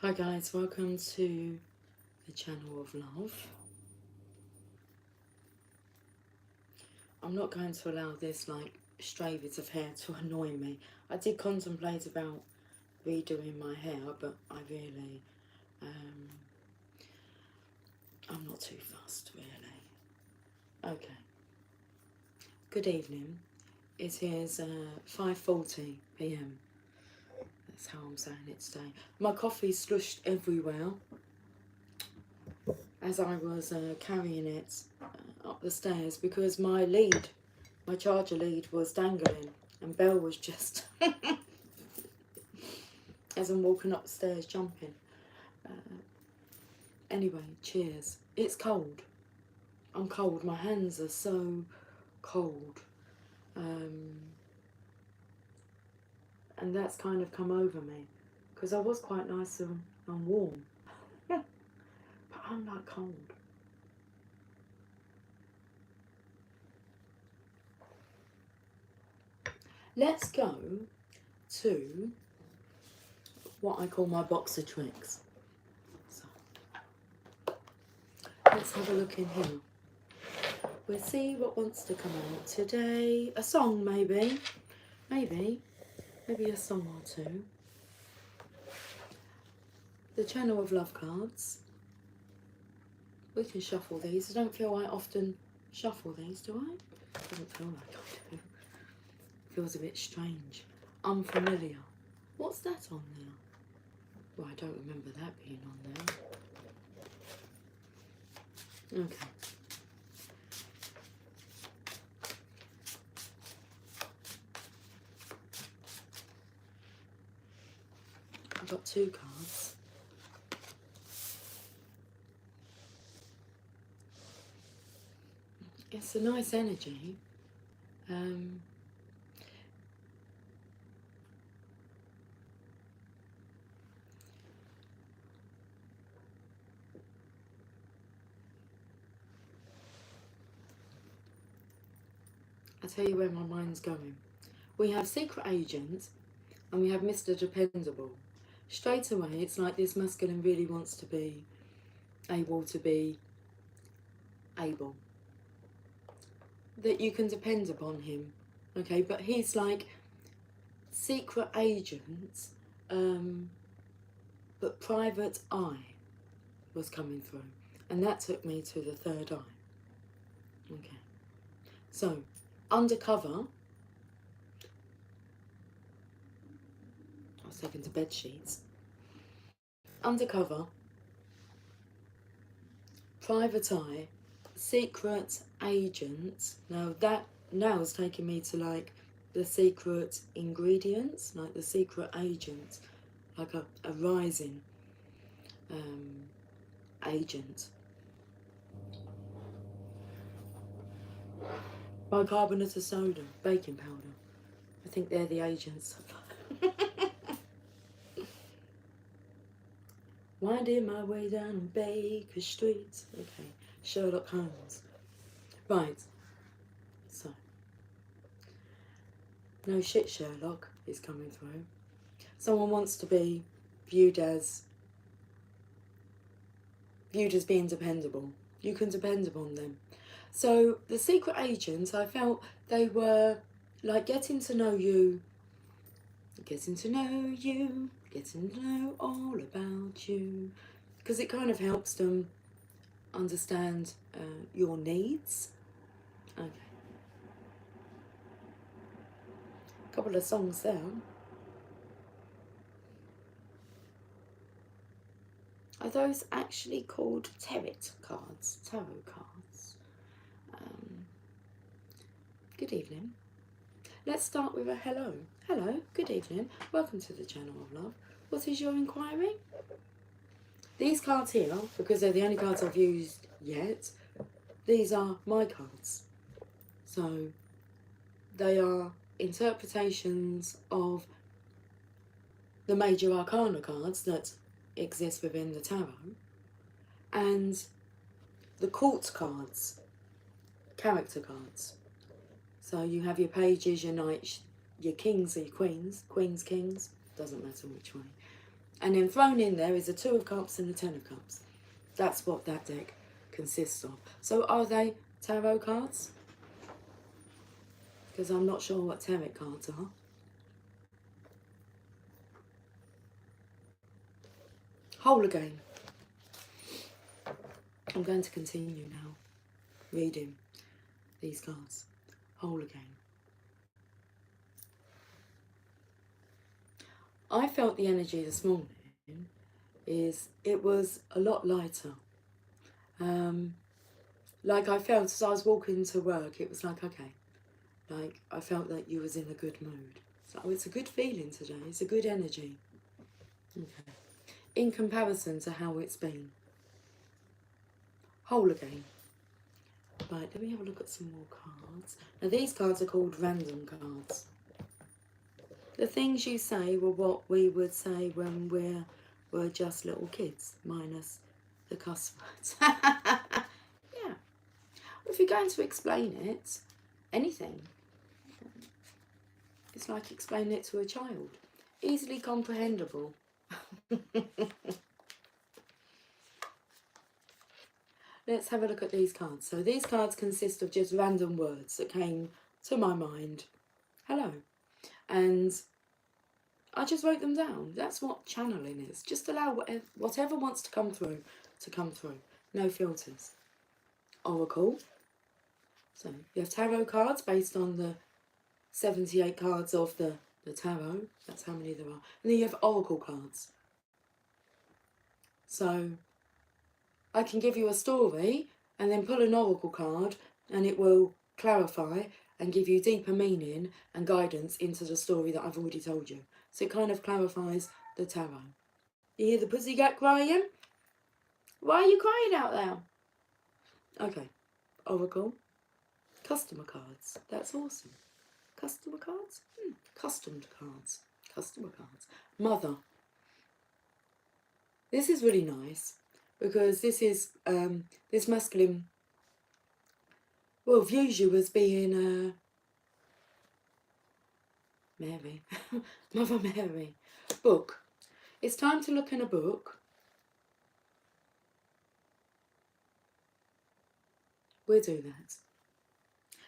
Hi guys, welcome to the channel of love. I'm not going to allow this stray bit of hair to annoy me. I did contemplate about redoing my hair, but I'm not too fussed really. Okay, good evening. It is 5:40 p.m. That's how I'm saying it today. My coffee slushed everywhere as I was carrying it up the stairs because my charger lead was dangling and Belle was just, as I'm walking up the stairs jumping. Anyway, cheers. It's cold. I'm cold. My hands are so cold. And that's kind of come over me because I was quite nice and warm. But I'm not cold. Let's go to what I call my box of tricks. So, let's have a look in here. We'll see what wants to come out today. A song, maybe. Maybe a song or two. The Channel of Love cards. We can shuffle these. I don't feel I often shuffle these, do I? Doesn't feel like I do. Feels a bit strange. Unfamiliar. What's that on there? Well, I don't remember that being on there. Okay. I've got two cards. It's a nice energy. I'll tell you where my mind's going. We have Secret Agent and we have Mr. Dependable. Straight away, it's like this masculine really wants to be able to be able. That you can depend upon him, okay? But he's like secret agent, but private eye was coming through. And that took me to the third eye. Okay. So, undercover. I was taken to bed sheets. Undercover. Private eye. Secret agent. Now that now is taking me to like the secret ingredients, like the secret agent, like a rising agent. Bicarbonate of soda, baking powder. I think they're the agents. Winding my way down Baker Street. Okay, Sherlock Holmes. Right, so. No shit, Sherlock is coming through. Someone wants to be viewed as being dependable. You can depend upon them. So the secret agents, I felt they were like getting to know you, getting to know all about you, because it kind of helps them understand your needs. Okay. A couple of songs there. Are those actually called tarot cards? Tarot cards. Good evening. Let's start with a hello. Hello, good evening. Welcome to the Channel of Love. What is your inquiry? These cards here, because they're the only cards I've used yet, these are my cards. So they are interpretations of the major arcana cards that exist within the tarot and the court cards, character cards. So you have your pages, your knights, your kings or your queens, kings, doesn't matter which way. And then thrown in there is a 2 of Cups and a 10 of Cups. That's what that deck consists of. So are they tarot cards? Because I'm not sure what tarot cards are. Whole again. I'm going to continue now reading these cards. Whole again. I felt the energy this morning is it was a lot lighter. Like I felt as I was walking to work, it was like, okay, like I felt that you was in a good mood. So it's a good feeling today, it's a good energy. Okay. In comparison to how it's been. Whole again. Right, let me have a look at some more cards. Now these cards are called random cards. The things you say were what we would say when we're just little kids, minus the cuss words. Yeah. If you're going to explain it, anything, it's like explaining it to a child. Easily comprehensible. Let's have a look at these cards. So these cards consist of just random words that came to my mind. Hello. And I just wrote them down. That's what channeling is. Just allow whatever wants to come through to come through. No filters. Oracle. So you have tarot cards based on the 78 cards of the tarot. That's how many there are. And then you have oracle cards. So I can give you a story and then pull an oracle card and it will clarify and give you deeper meaning and guidance into the story that I've already told you. So it kind of clarifies the tarot. You hear the pussycat crying? Why are you crying out there? Okay, oracle. Customer cards. That's awesome. Customer cards? Customed cards. Customer cards. Mother. This is really nice because this is this masculine, well, views you as being Mary. Mother Mary. Book. It's time to look in a book. We'll do that.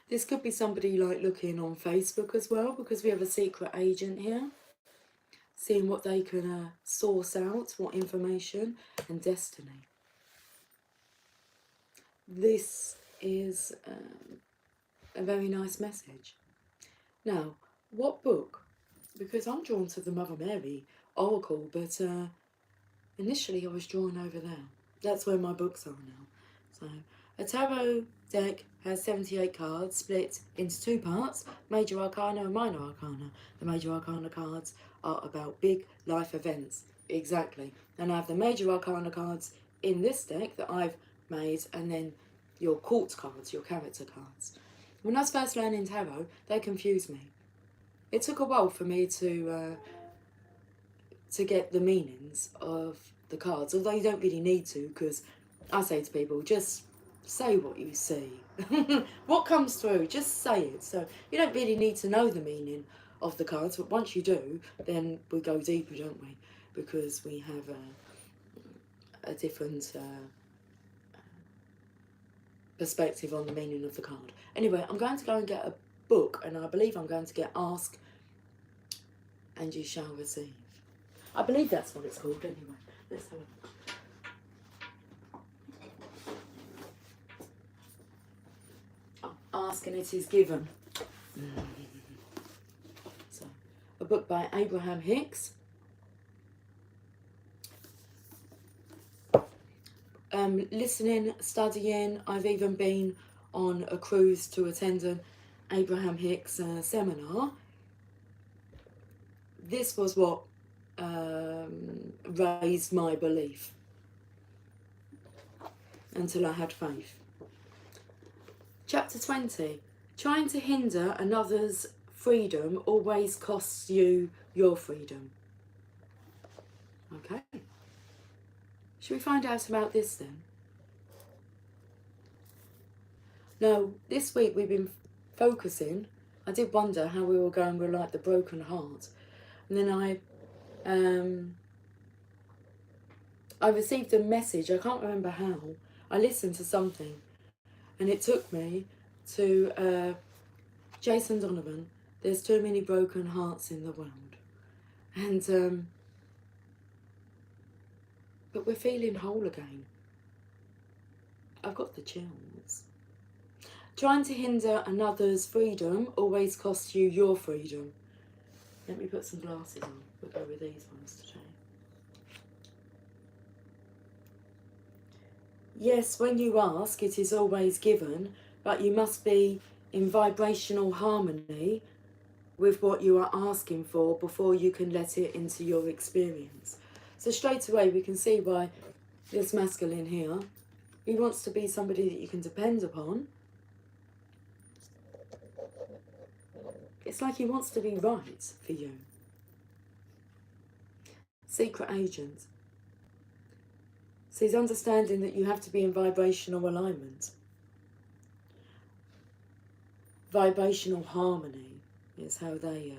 This could be somebody like looking on Facebook as well, because we have a secret agent here. Seeing what they can source out, what information, and destiny. This is a very nice message. Now, what book? Because I'm drawn to the Mother Mary Oracle, but initially I was drawn over there. That's where my books are now. So, a tarot deck has 78 cards split into 2 parts, Major Arcana and Minor Arcana. The Major Arcana cards are about big life events. Exactly. And I have the Major Arcana cards in this deck that I've made, and then your court cards, your character cards. When I was first learning tarot, they confused me. It took a while for me to get the meanings of the cards, although you don't really need to, because I say to people, just say what you see. What comes through, just say it. So you don't really need to know the meaning of the cards, but once you do, then we go deeper, don't we? Because we have a different perspective on the meaning of the card. Anyway, I'm going to go and get a book, and I believe I'm going to get Ask and You Shall Receive. I believe that's what it's called anyway. Let's have a look. Ask and it is given. So, a book by Abraham Hicks. Listening, studying, I've even been on a cruise to attend an Abraham Hicks seminar. This was what raised my belief until I had faith. Chapter 20. Trying to hinder another's freedom always costs you your freedom. Okay. Should we find out about this then? Now, this week we've been focusing. I did wonder how we were going with like the broken heart. And then I I received a message, I can't remember how. I listened to something and it took me to Jason Donovan, There's Too Many Broken Hearts in the World. And, but we're feeling whole again. I've got the chills. Trying to hinder another's freedom always costs you your freedom. Let me put some glasses on. We'll go with these ones today. Yes, when you ask, it is always given, but you must be in vibrational harmony with what you are asking for before you can let it into your experience. So straight away we can see why this masculine here, he wants to be somebody that you can depend upon. It's like he wants to be right for you. Secret agent. So he's understanding that you have to be in vibrational alignment. Vibrational harmony is how they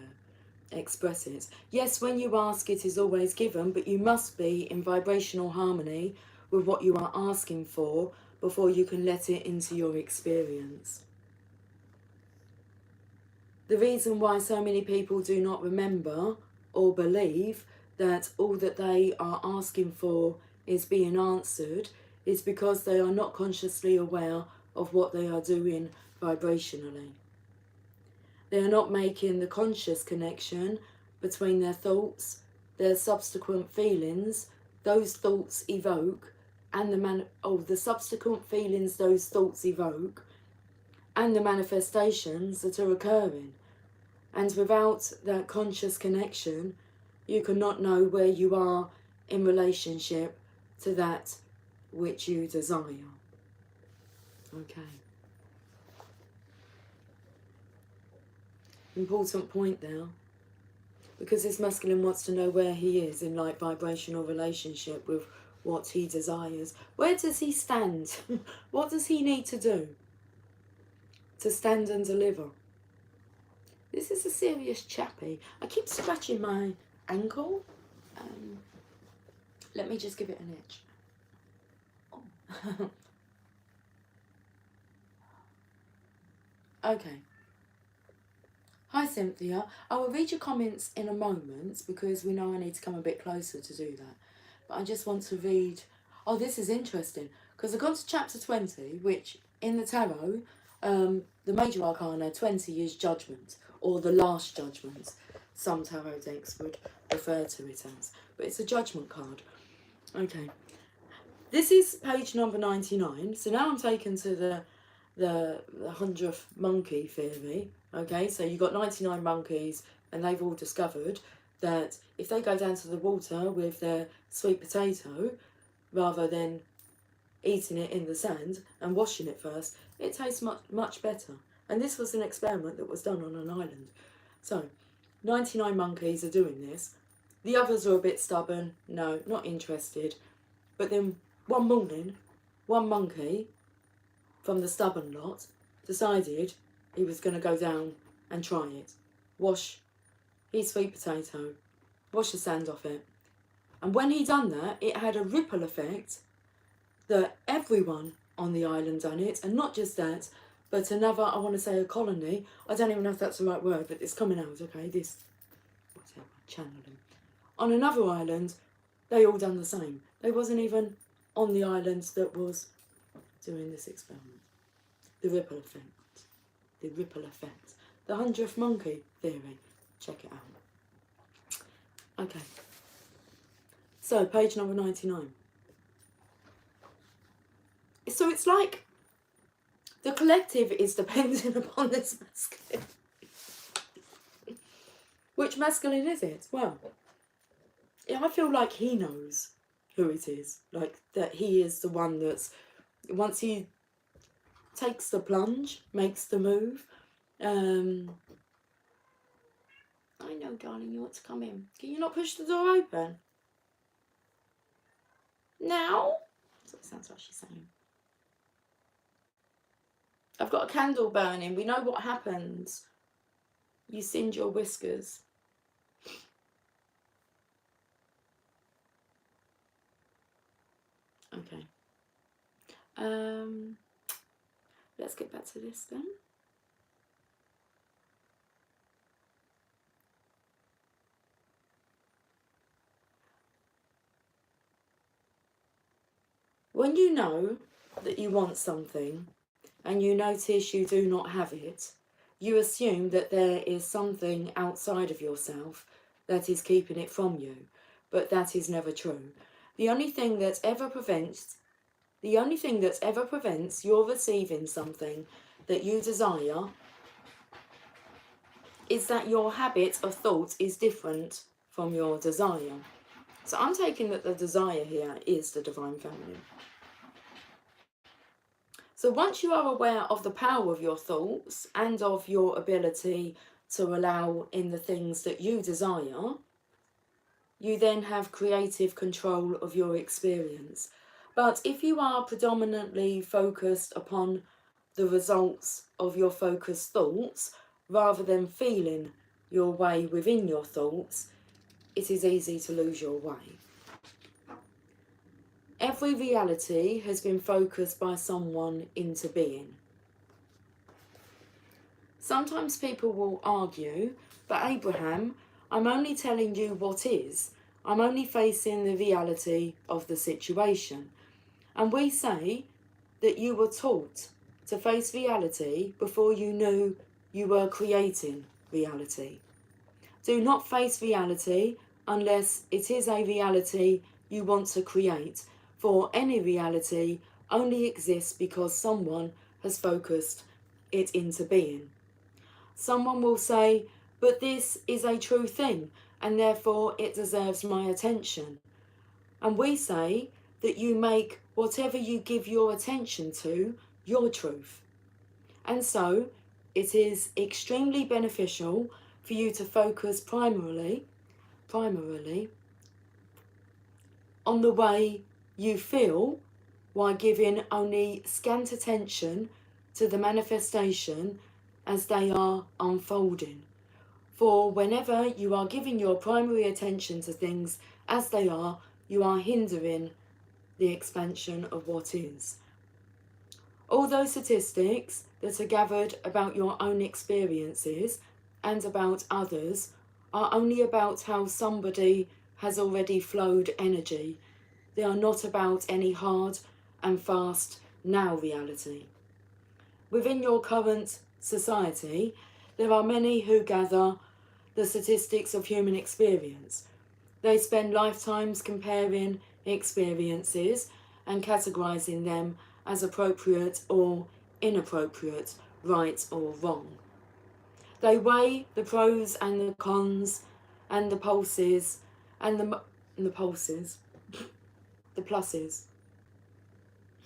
express it. Yes, when you ask, it is always given, but you must be in vibrational harmony with what you are asking for before you can let it into your experience. The reason why so many people do not remember or believe that all that they are asking for is being answered is because they are not consciously aware of what they are doing vibrationally. They are not making the conscious connection between their thoughts, their subsequent feelings, those thoughts evoke, and the subsequent feelings those thoughts evoke, and the manifestations that are occurring. And without that conscious connection, you cannot know where you are in relationship to that which you desire. Okay. Important point there. Because this masculine wants to know where he is in like vibrational relationship with what he desires. Where does he stand? What does he need to do to stand and deliver? This is a serious chappy. I keep scratching my ankle. Let me just give it an itch. Oh. Okay. Hi Cynthia. I will read your comments in a moment because we know I need to come a bit closer to do that. But I just want to read... Oh, this is interesting because I've gone to chapter 20, which in the tarot, the major arcana 20 is judgment, or the last judgment. Some tarot decks would refer to it as. But it's a judgment card. Okay. This is page number 99. So now I'm taken to the 100th monkey theory. Okay, so you've got 99 monkeys and they've all discovered that if they go down to the water with their sweet potato, rather than eating it in the sand and washing it first, it tastes much better. And this was an experiment that was done on an island. So 99 monkeys are doing this. The others are a bit stubborn. No, not interested. But then one morning, one monkey from the stubborn lot decided he was going to go down and try it. Wash his sweet potato, wash the sand off it. And when he done that, it had a ripple effect that everyone on the island done it. And not just that, but another, I want to say a colony. I don't even know if that's the right word, but it's coming out, okay? This, whatever, channeling. On another island, they all done the same. They wasn't even on the island that was doing this experiment. The ripple effect. The ripple effect. The 100th monkey theory. Check it out. Okay. So, page number 99. So it's like the collective is dependent upon this masculine. Which masculine is it? Well, I feel like he knows who it is. Like, that he is the one that's, once he takes the plunge, makes the move. I know, darling, you want to come in. Can you not push the door open? Now? That's what it sounds like she's saying. I've got a candle burning. We know what happens. You singe your whiskers. Okay. Let's get back to this then. When you know that you want something and you notice you do not have it, you assume that there is something outside of yourself that is keeping it from you, but that is never true. The only thing that ever prevents your receiving something that you desire is that your habit of thought is different from your desire. So I'm taking that the desire here is the divine feminine. So once you are aware of the power of your thoughts and of your ability to allow in the things that you desire, you then have creative control of your experience. But if you are predominantly focused upon the results of your focused thoughts, rather than feeling your way within your thoughts, it is easy to lose your way. Every reality has been focused by someone into being. Sometimes people will argue, but Abraham, I'm only telling you what is. I'm only facing the reality of the situation. And we say that you were taught to face reality before you knew you were creating reality. Do not face reality unless it is a reality you want to create, for any reality only exists because someone has focused it into being. Someone will say, but this is a true thing and therefore it deserves my attention. And we say that you make whatever you give your attention to your truth. And so it is extremely beneficial for you to focus primarily on the way you feel, while giving only scant attention to the manifestation as they are unfolding. For whenever you are giving your primary attention to things as they are, you are hindering the expansion of what is. All those statistics that are gathered about your own experiences and about others are only about how somebody has already flowed energy. They are not about any hard and fast now reality. Within your current society, there are many who gather the statistics of human experience. They spend lifetimes comparing experiences and categorizing them as appropriate or inappropriate, right or wrong. They weigh the pros and the cons and the pulses and the pulses, the pluses.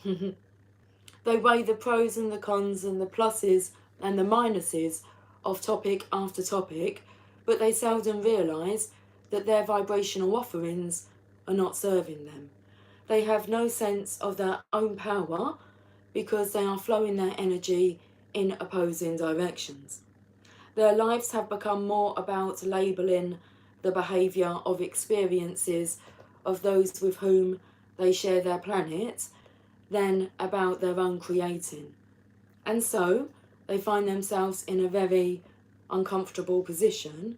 They weigh the pros and the cons and the pluses and the minuses of topic after topic, but they seldom realise that their vibrational offerings are not serving them. They have no sense of their own power because they are flowing their energy in opposing directions. Their lives have become more about labelling the behaviour of experiences of those with whom they share their planet than about their own creating. And so they find themselves in a very uncomfortable position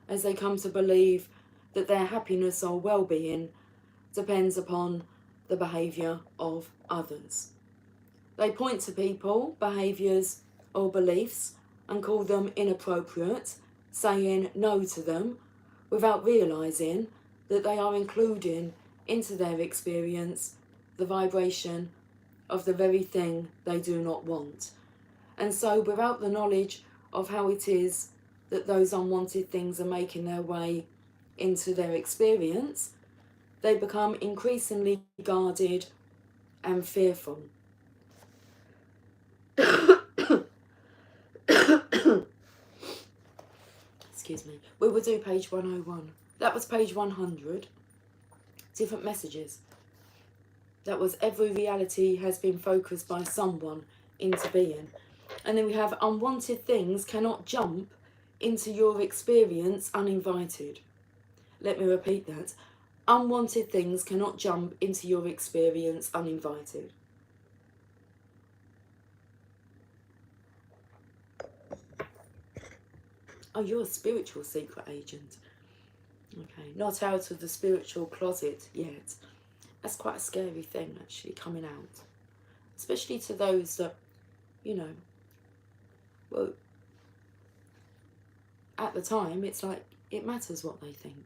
as they come to believe that their happiness or well-being depends upon the behaviour of others. They point to people, behaviours or beliefs and call them inappropriate, saying no to them without realising that they are including into their experience the vibration of the very thing they do not want. And so without the knowledge of how it is that those unwanted things are making their way into their experience, they become increasingly guarded and fearful. Excuse me. We will do page 101. That was page 100. Different messages. That was every reality has been focused by someone into being. And then we have unwanted things cannot jump into your experience uninvited. Let me repeat that. unwanted things cannot jump into your experience uninvited. Oh, you're a spiritual secret agent. Okay, not out of the spiritual closet yet. That's quite a scary thing, actually, coming out. Especially to those that, you know, well, at the time, it's like, it matters what they think.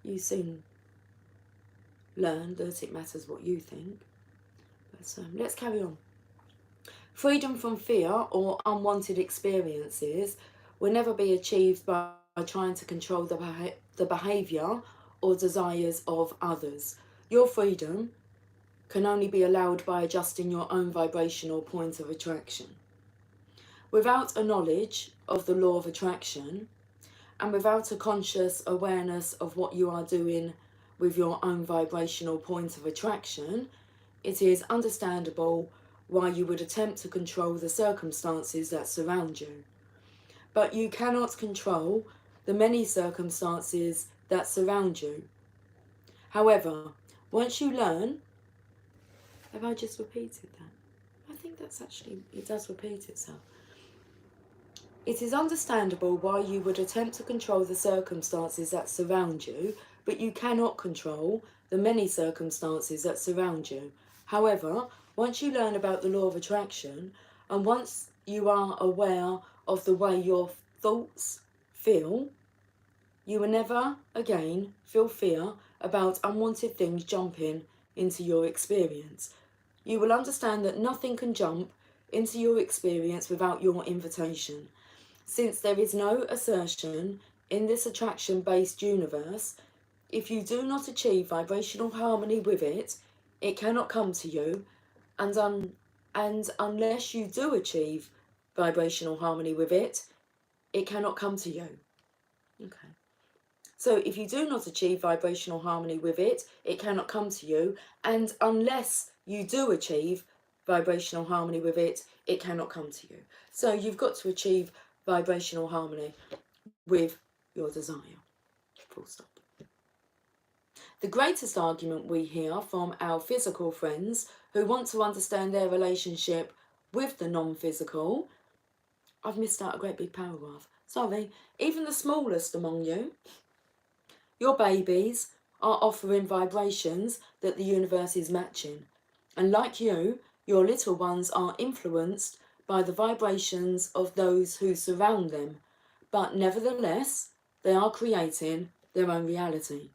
You soon learn that it matters what you think. But let's carry on. Freedom from fear or unwanted experiences will never be achieved by trying to control the behaviour or desires of others. Your freedom can only be allowed by adjusting your own vibrational point of attraction. Without a knowledge of the law of attraction, and without a conscious awareness of what you are doing with your own vibrational point of attraction, it is understandable why you would attempt to control the circumstances that surround you. But you cannot control the many circumstances that surround you. However, once you learn, have I just repeated that? I think that's actually, it does repeat itself. It is understandable why you would attempt to control the circumstances that surround you, but you cannot control the many circumstances that surround you. However, once you learn about the law of attraction, and once you are aware of the way your thoughts feel, you will never again feel fear about unwanted things jumping into your experience. You will understand that nothing can jump into your experience without your invitation. Since there is no assertion in this attraction-based universe, if you do not achieve vibrational harmony with it, it cannot come to you, and unless you do achieve vibrational harmony with it, it cannot come to you. Okay. So if you do not achieve vibrational harmony with it, it cannot come to you, and unless you do achieve vibrational harmony with it, it cannot come to you. So you've got to achieve vibrational harmony with your desire. Full stop. The greatest argument we hear from our physical friends who want to understand their relationship with the non-physical, I've missed out a great big paragraph, sorry, even the smallest among you, your babies are offering vibrations that the universe is matching. And like you, your little ones are influenced by the vibrations of those who surround them, but nevertheless, they are creating their own reality.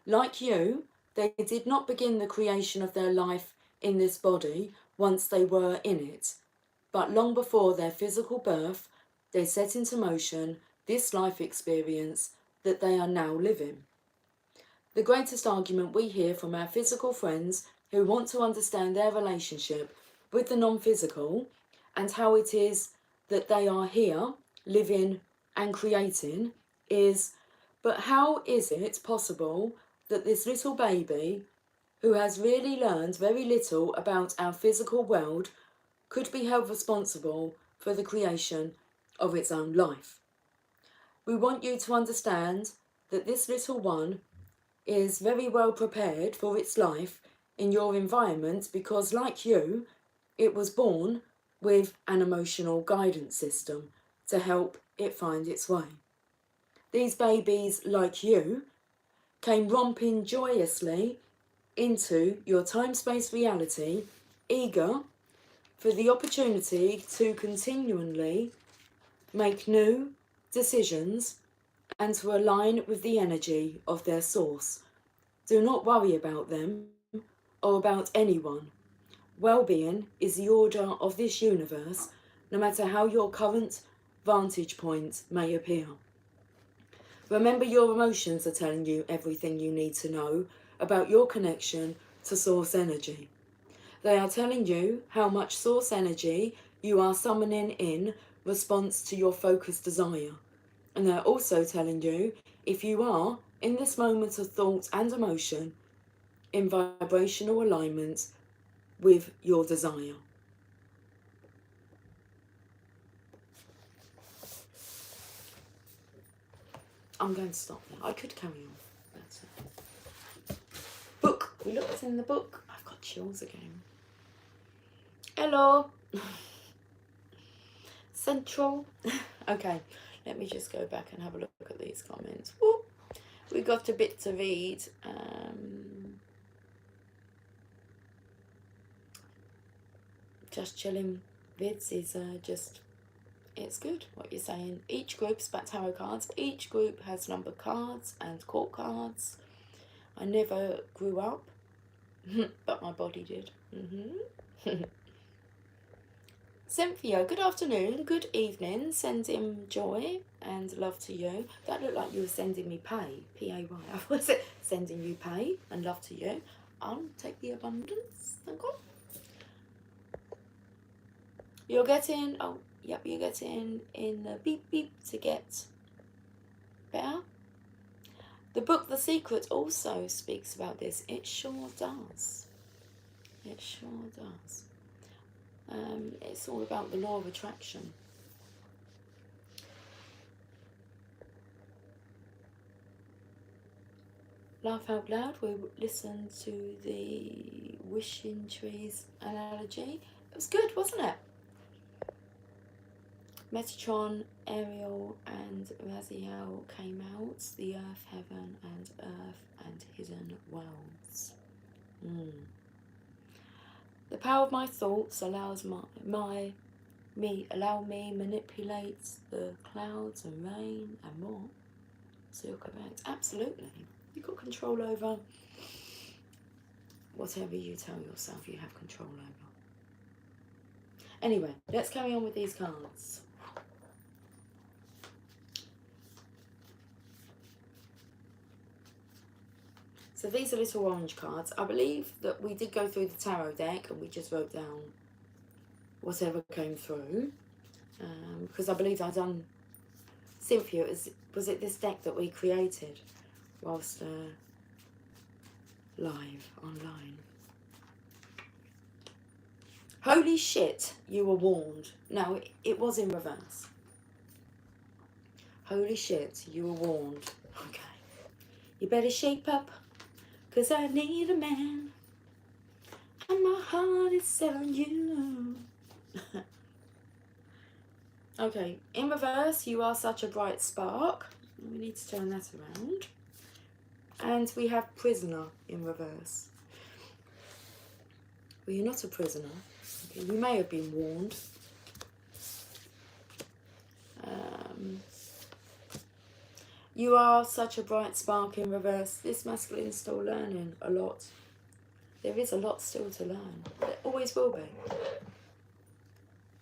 Like you, they did not begin the creation of their life in this body once they were in it, but long before their physical birth, they set into motion this life experience that they are now living. The greatest argument we hear from our physical friends who want to understand their relationship with the non-physical and how it is that they are here, living and creating, is, but how is it possible that this little baby, who has really learned very little about our physical world, could be held responsible for the creation of its own life? We want you to understand that this little one is very well prepared for its life in your environment because, like you, it was born with an emotional guidance system to help it find its way. These babies, like you, came romping joyously into your time-space reality, eager for the opportunity to continually make new decisions and to align with the energy of their source. Do not worry about them or about anyone. Well-being is the order of this universe, no matter how your current vantage point may appear. Remember, your emotions are telling you everything you need to know about your connection to source energy. They are telling you how much source energy you are summoning in response to your focused desire. And they're also telling you if you are, in this moment of thought and emotion, in vibrational alignment with your desire. I'm going to stop there. I could carry on. That's it. We looked in the book. I've got chills again. Hello. Central. Okay, let me just go back and have a look at these comments. Woo. We got a bit to read. Just chilling vids is just, it's good what you're saying. Each group's about tarot cards. Each group has numbered cards and court cards. I never grew up, but my body did. Cynthia, good afternoon, good evening, sending joy and love to you. That looked like you were sending me pay, P-A-Y. I was sending you pay and love to you. I'll take the abundance, thank God. You're getting, oh, yep, you're getting in the beep beep to get better. The book The Secret also speaks about this. It sure does. It sure does. It's all about the law of attraction. Laugh out loud. We listened to the wishing trees analogy. It was good, wasn't it? Metatron, Ariel and Raziel came out. The Earth, Heaven and Earth and Hidden Worlds. The power of my thoughts allows me manipulate the clouds and rain and more. So you're correct. Absolutely. You've got control over whatever you tell yourself you have control over. Anyway, let's carry on with these cards. So these are little orange cards. I believe that we did go through the tarot deck and we just wrote down whatever came through. Because I believe I'd done, Cynthia, was it this deck that we created whilst live online? Holy shit, you were warned. No, it was in reverse. Holy shit, you were warned. Okay. You better shape up. 'Cause I need a man, and my heart is set on you. Okay, in reverse, you are such a bright spark. We need to turn that around. And we have prisoner in reverse. Well, you're not a prisoner. Okay, you may have been warned. You are such a bright spark in reverse. This masculine is still learning a lot. There is a lot still to learn. There always will be.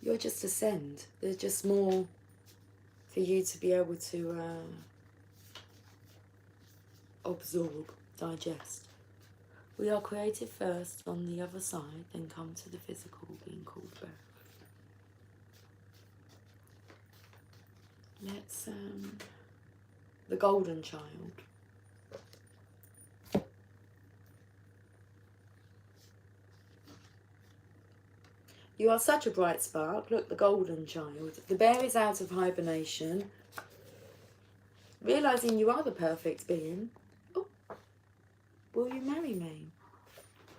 You're just a send. There's just more for you to be able to absorb, digest. We are created first, on the other side, then come to the physical, being called birth. Let's the golden child. You are such a bright spark. Look, the golden child. The bear is out of hibernation, realising you are the perfect being. Oh, will you marry me?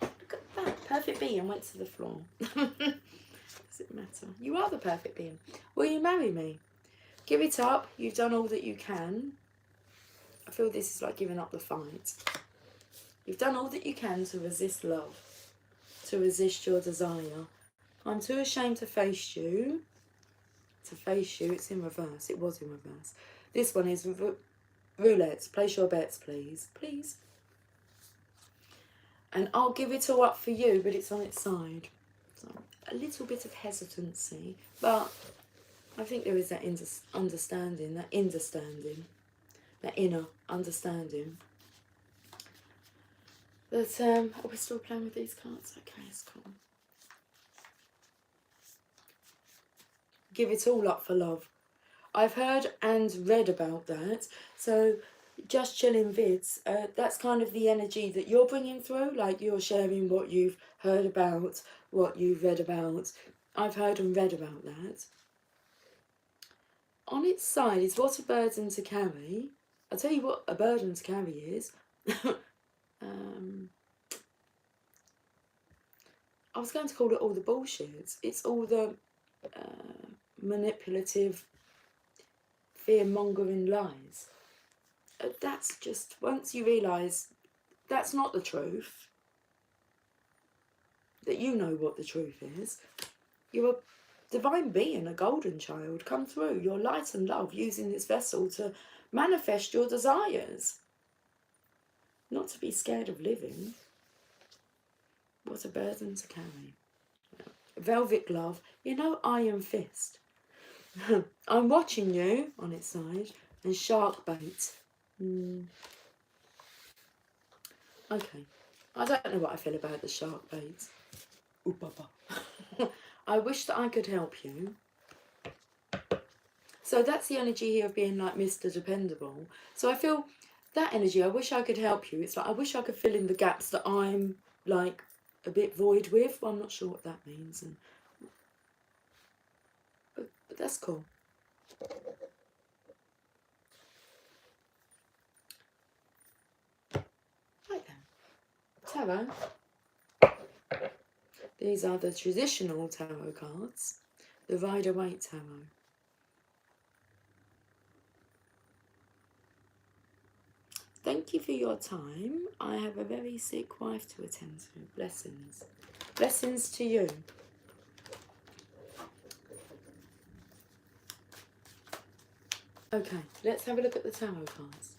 Look at that. Perfect being went to the floor. Does it matter? You are the perfect being. Will you marry me? Give it up. You've done all that you can. I feel this is like giving up the fight. You've done all that you can to resist love, to resist your desire. I'm too ashamed to face you. To face you. It's in reverse. It was in reverse. This one is roulette. Place your bets, please. Please. And I'll give it all up for you, but it's on its side. So a little bit of hesitancy, but I think there is that understanding, that inner understanding. But are we still playing with these cards? Okay, it's cool. Give it all up for love. I've heard and read about that. So just chilling vids, that's kind of the energy that you're bringing through. Like you're sharing what you've heard about, what you've read about. I've heard and read about that. On its side is what a burden to carry. I'll tell you what a burden to carry is. was going to call it all the bullshit. It's all the manipulative, fear-mongering lies. That's just, once you realise that's not the truth, that you know what the truth is, you're a divine being, a golden child, come through. You're light and love, using this vessel to manifest your desires. Not to be scared of living. What a burden to carry. Velvet glove, you know, iron fist. I'm watching you, on its side, and shark bait. Okay, I don't know what I feel about the shark bait. Ooh, baba. I wish that I could help you. So that's the energy here of being like Mr. Dependable. So I feel that energy, I wish I could help you. It's like, I wish I could fill in the gaps that I'm like a bit void with. Well, I'm not sure what that means. But that's cool. Right then. Tarot. These are the traditional tarot cards. The Rider-Waite Tarot. Thank you for your time. I have a very sick wife to attend to. Blessings. Blessings to you. Okay, let's have a look at the tarot cards.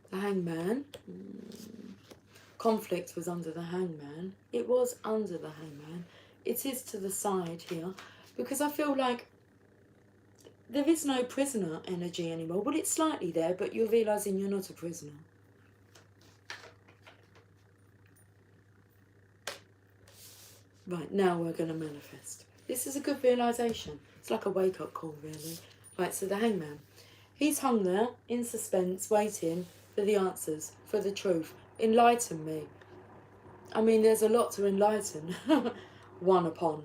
The Hangman. Conflict was under the Hangman. It was under the Hangman. It is to the side here. Because I feel like there is no prisoner energy anymore. Well, it's slightly there, but you're realising you're not a prisoner. Right, now we're going to manifest. This is a good realisation. It's like a wake-up call, really. Right, so the Hangman. He's hung there, in suspense, waiting for the answers, for the truth. Enlighten me. I mean, there's a lot to enlighten one upon.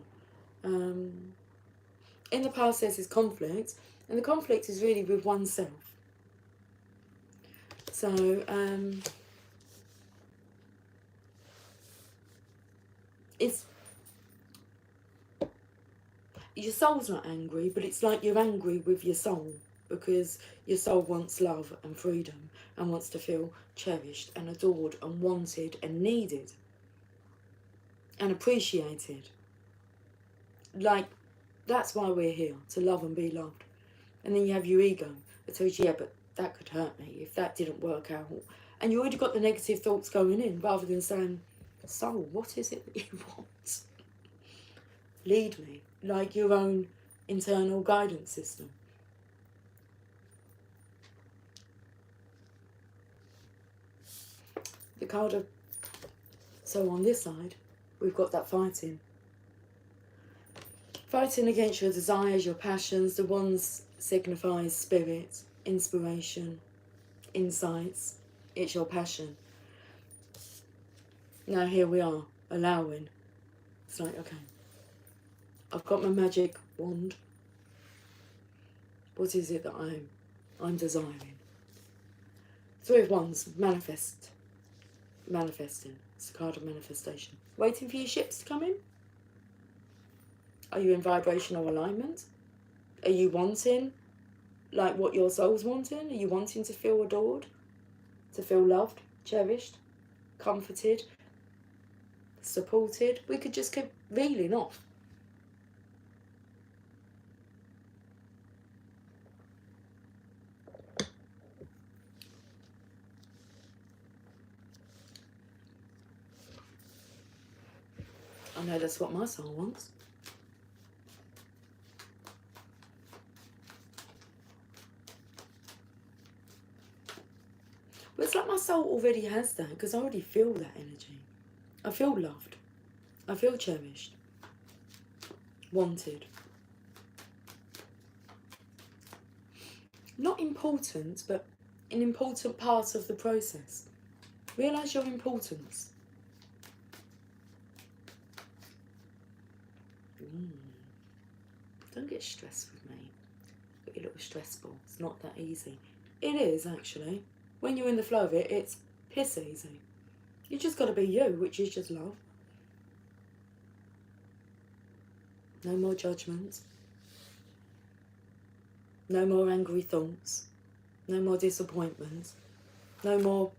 In the past, there's this conflict, and the conflict is really with oneself. So, it's... Your soul's not angry, but it's like you're angry with your soul, because your soul wants love and freedom and wants to feel cherished and adored and wanted and needed and appreciated. Like, that's why we're here, to love and be loved. And then you have your ego that tells you, yeah, but that could hurt me if that didn't work out. And you already got the negative thoughts going in, rather than saying, soul, what is it that you want? Lead me, like your own internal guidance system. The card of... So on this side, we've got that fighting. Fighting against your desires, your passions. The wands signifies spirit, inspiration, insights. It's your passion. Now here we are, allowing. It's like, okay, I've got my magic wand. What is it that I'm desiring? Three of Wands, manifest. Manifesting. It's the card of manifestation. Waiting for your ships to come in? Are you in vibrational alignment? Are you wanting, like, what your soul's wanting? Are you wanting to feel adored? To feel loved, cherished, comforted, supported? We could just keep reeling off. I know that's what my soul wants. But it's like my soul already has that, because I already feel that energy. I feel loved. I feel cherished. Wanted. Not important, but an important part of the process. Realise your importance. Don't get stressed with me. Get a little stressful. It's not that easy. It is, actually. when you're in the flow of it, it's piss easy. You just got to be you, which is just love. No more judgments. No more angry thoughts. No more disappointments. No more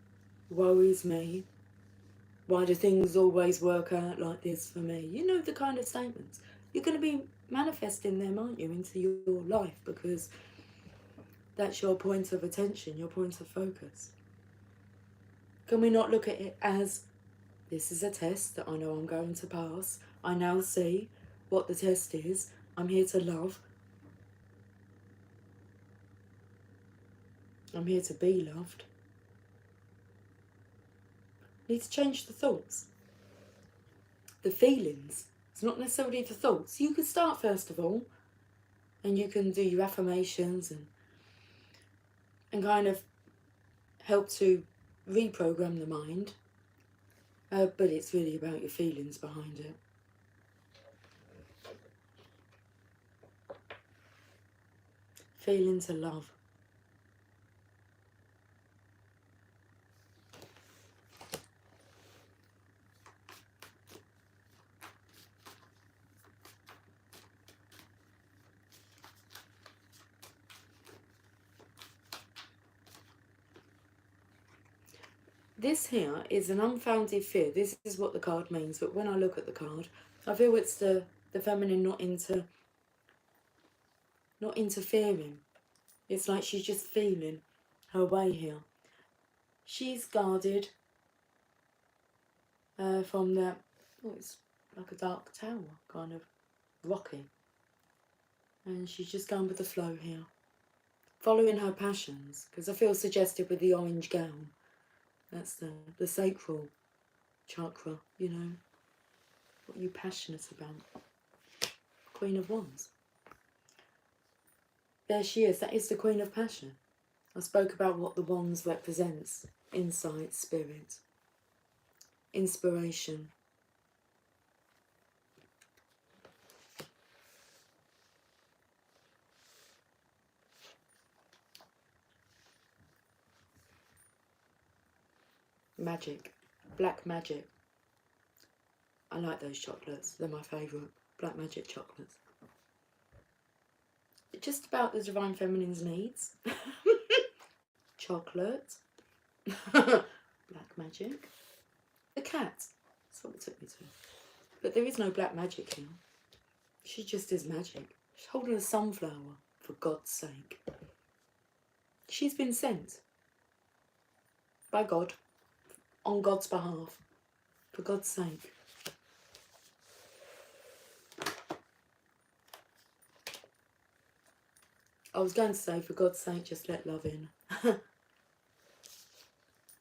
woe is me. Why do things always work out like this for me? You know the kind of statements. You're going to be manifesting them, aren't you, into your life, because that's your point of attention, your point of focus. Can we not look at it as, this is a test that I know I'm going to pass. I now see what the test is. I'm here to love. I'm here to be loved. Need to change the thoughts. The feelings. It's not necessarily the thoughts. You can start first of all, and you can do your affirmations and kind of help to reprogram the mind. But it's really about your feelings behind it. Feelings of love. This here is an unfounded fear. This is what the card means, but when I look at the card, I feel it's the feminine not interfering. It's like she's just feeling her way here. She's guarded from that, it's like a dark tower, kind of rocky. And she's just going with the flow here. Following her passions, because I feel suggested with the orange gown. That's the sacral chakra, you know. What are you passionate about? Queen of Wands. There she is. That is the Queen of Passion. I spoke about what the Wands represents. Insight, spirit, inspiration. Magic. Black magic. I like those chocolates. They're my favourite. Black magic chocolates. Just about the Divine Feminine's needs. Chocolate. Black magic. The cat. That's what it took me to. But there is no black magic here. She just is magic. She's holding a sunflower, for God's sake. She's been sent by God, on God's behalf, for God's sake. I was going to say, for God's sake, just let love in.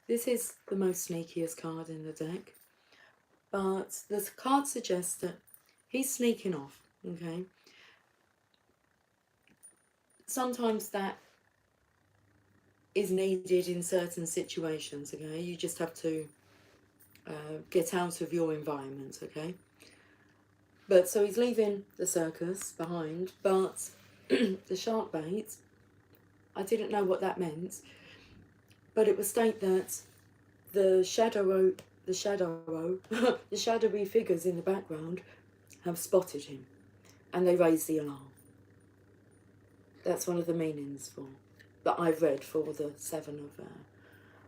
This is the most sneakiest card in the deck. But the card suggests that he's sneaking off, okay? Sometimes that is needed in certain situations, okay? You just have to get out of your environment, okay? But so he's leaving the circus behind, but the shark bait, I didn't know what that meant, but it would state that the shadowy figures in the background have spotted him, and they raise the alarm. That's one of the meanings for that I've read for the Seven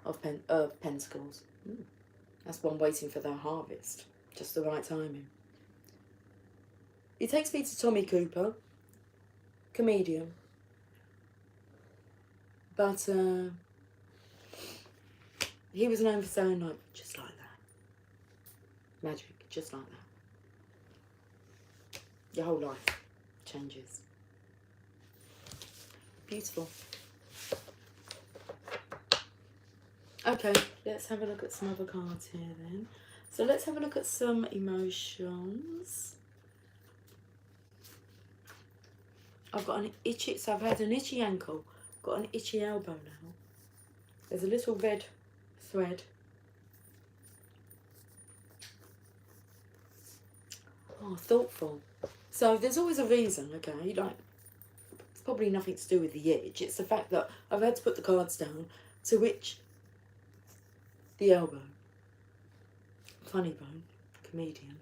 of Pentacles. That's one waiting for their harvest, just the right timing. It takes me to Tommy Cooper, comedian, but he was known for saying, like, just like that. Magic, just like that. Your whole life changes. Beautiful. Okay, let's have a look at some other cards here then. So let's have a look at some emotions. I've got an itchy, so I've had an itchy ankle, got an itchy elbow now. There's a little red thread. Oh, thoughtful. So there's always a reason, okay? Like, it's probably nothing to do with the itch. It's the fact that I've had to put the cards down To which the elbow. Funny bone, comedian.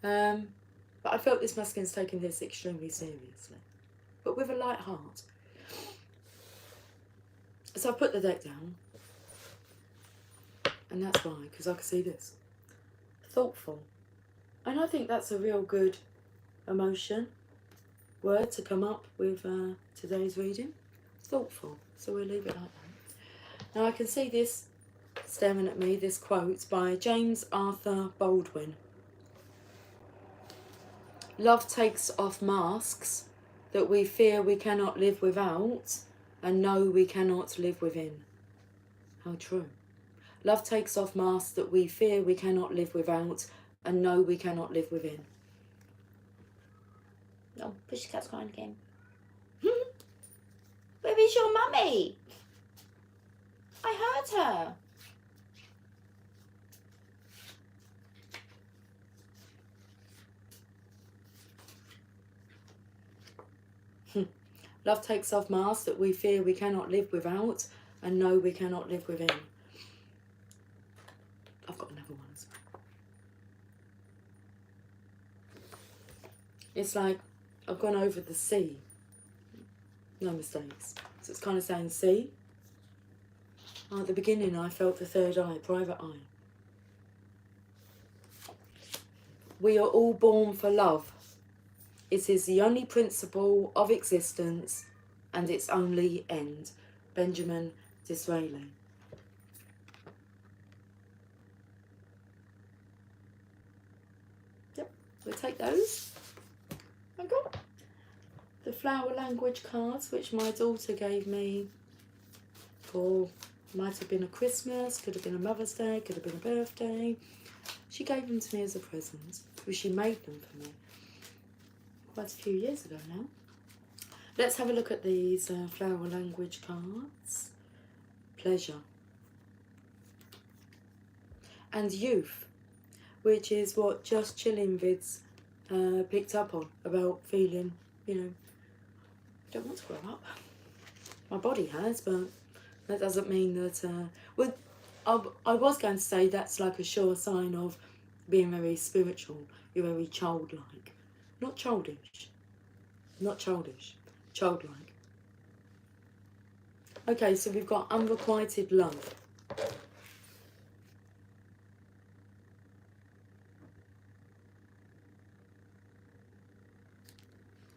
But I felt this masculine's taking this extremely seriously, but with a light heart. So I put the deck down, and that's why, because I could see this. Thoughtful. And I think that's a real good emotion, word to come up with today's reading. Thoughtful. So we'll leave it like that. Now I can see this staring at me, this quote by James Arthur Baldwin. Love takes off masks that we fear we cannot live without and know we cannot live within. How true. Love takes off masks that we fear we cannot live without and know we cannot live within. Oh, Pussycat's crying again. Where is your mummy? I heard her. Love takes off masks that we fear we cannot live without and know we cannot live within. I've got another one as well. It's like I've gone over the sea. No mistakes. So it's kind of saying sea. At the beginning I felt the third eye, private eye. We are all born for love. It is the only principle of existence and its only end. Benjamin Disraeli. Yep, we'll take those. I got the flower language cards, which my daughter gave me for, might have been a Christmas, could have been a Mother's Day, could have been a birthday. She gave them to me as a present, because she made them for me quite a few years ago now. Let's have a look at these flower language cards. Pleasure. And youth, which is what Just Chilling Vids picked up on, about feeling, you know, I don't want to grow up. My body has, but that doesn't mean that, well, I was going to say that's like a sure sign of being very spiritual. You're very childlike. Not childish. Not childish. Childlike. Okay, so we've got unrequited love.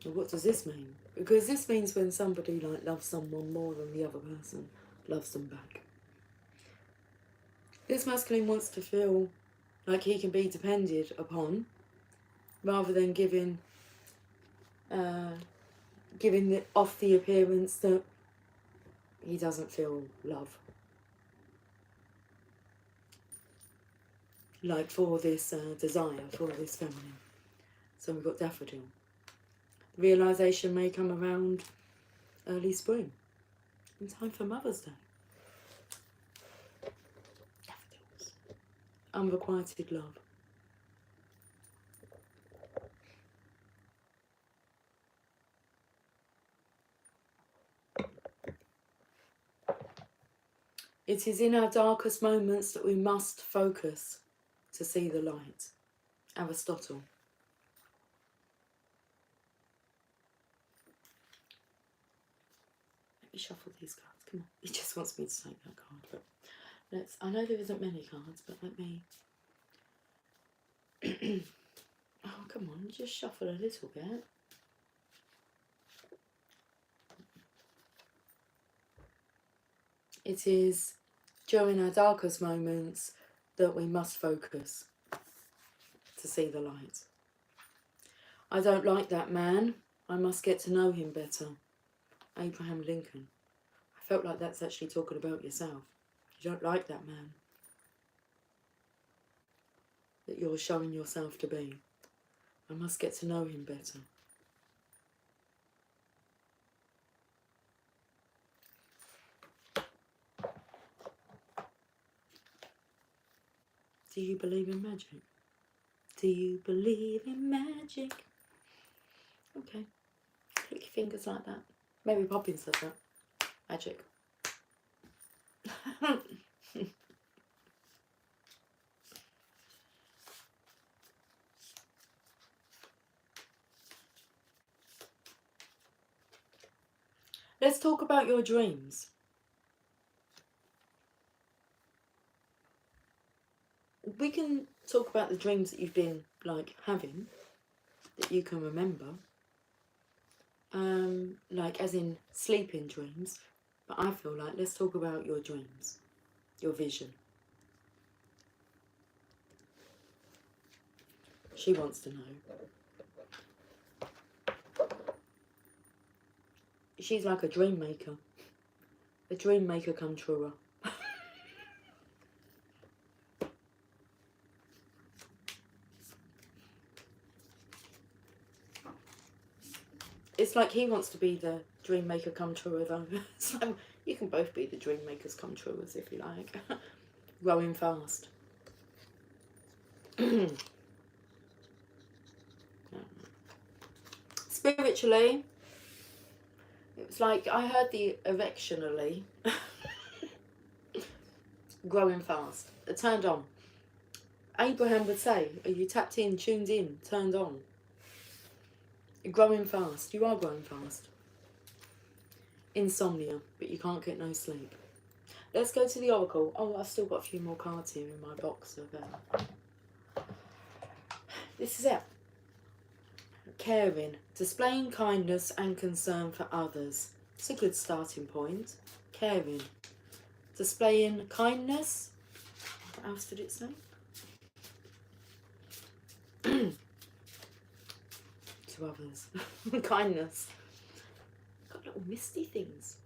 Well, what does this mean? Because this means when somebody like loves someone more than the other person loves them back. This masculine wants to feel like he can be depended upon, rather than giving off the appearance that he doesn't feel love. Like for this desire, for this feminine. So we've got daffodil. The realisation may come around early spring, in time for Mother's Day. Daffodils. Unrequited love. It is in our darkest moments that we must focus to see the light. Aristotle. Let me shuffle these cards. Come on. He just wants me to take that card. But let's. I know there isn't many cards, but let me. Oh, come on. Just shuffle a little bit. It is during our darkest moments that we must focus to see the light. I don't like that man. I must get to know him better. Abraham Lincoln. I felt like that's actually talking about yourself. You don't like that man that you're showing yourself to be. I must get to know him better. Do you believe in magic? Do you believe in magic? Okay. Click your fingers like that. Mary Poppins does that. Magic. Let's talk about your dreams. We can talk about the dreams that you've been like having, that you can remember. Like as in sleeping dreams. But I feel like let's talk about your dreams, your vision. She wants to know. She's like a dream maker. A dream maker come truer. It's like he wants to be the dream maker come truer though. So you can both be the dream makers come truers if you like. Growing fast. Spiritually, it was like I heard the erectionally. Growing fast. Turned on. Abraham would say, are you tapped in, tuned in, turned on? Growing fast. You are growing fast. Insomnia, but you can't get no sleep. Let's go to the oracle. Oh, I've still got a few more cards here in my box of this is it. Caring, displaying kindness and concern for others. It's a good starting point. Caring, displaying kindness. What else did it say? To others. Kindness. Got little misty things.